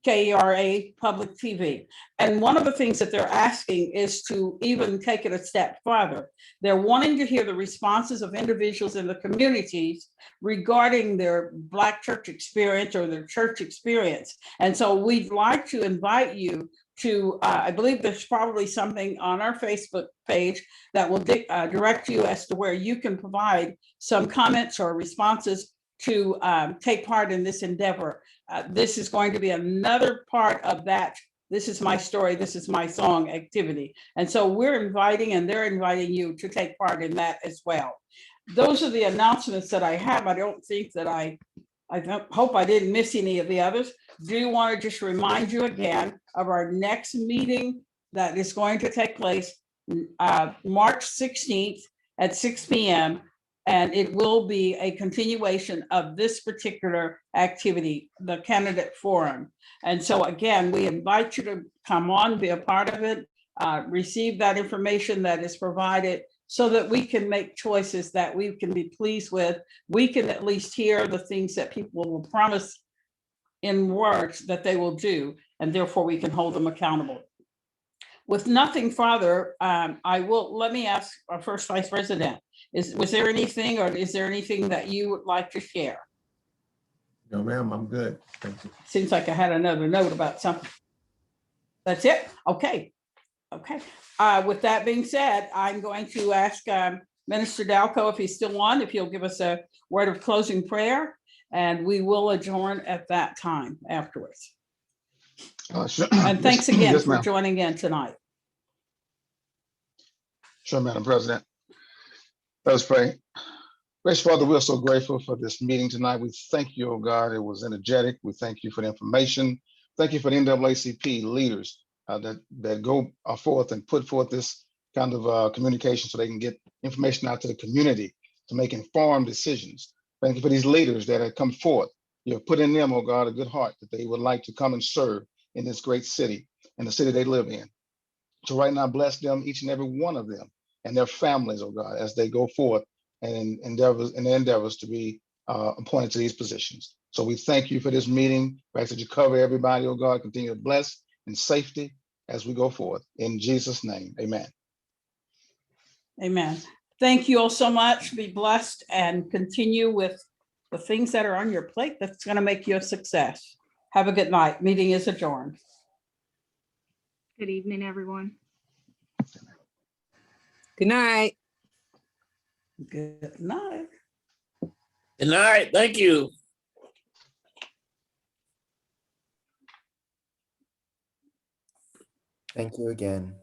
KERA Public TV. And one of the things that they're asking is to even take it a step further. They're wanting to hear the responses of individuals in the communities regarding their Black church experience or their church experience. And so we'd like to invite you to, I believe there's probably something on our Facebook page that will direct you as to where you can provide some comments or responses to take part in this endeavor. This is going to be another part of that This Is My Story, This Is My Song activity. And so we're inviting and they're inviting you to take part in that as well. Those are the announcements that I have. I don't think that I hope I didn't miss any of the others. Do want to just remind you again of our next meeting that is going to take place March 16th at 6 p.m. And it will be a continuation of this particular activity, the candidate forum. And so again, we invite you to come on, be a part of it, receive that information that is provided so that we can make choices that we can be pleased with. We can at least hear the things that people will promise in words that they will do, and therefore we can hold them accountable. With nothing further, let me ask our first vice president, was there anything or is there anything that you would like to share? No, ma'am, I'm good. Thank you. Seems like I had another note about something. That's it? Okay. Okay. With that being said, I'm going to ask Minister Dalco, if he's still on, if he'll give us a word of closing prayer, and we will adjourn at that time afterwards. Sure. And thanks again Yes, for ma'am. joining in tonight. Sure, Madam President. Let us pray. Gracious Father, we're so grateful for this meeting tonight. We thank you, oh God, it was energetic. We thank you for the information. Thank you for the NAACP leaders that go forth and put forth this kind of communication so they can get information out to the community to make informed decisions. Thank you for these leaders that have come forth. You have put in them, oh God, a good heart that they would like to come and serve in this great city and the city they live in. So right now, bless them, each and every one of them and their families, oh God, as they go forth and endeavors to be appointed to these positions. So we thank you for this meeting. We ask that you cover everybody, oh God, continue to bless in safety as we go forth. In Jesus' name, amen. Amen. Thank you all so much. Be blessed and continue with the things that are on your plate that's going to make you a success. Have a good night. Meeting is adjourned. Good evening, everyone. Good night. Good night. Good night. Thank you. Thank you again.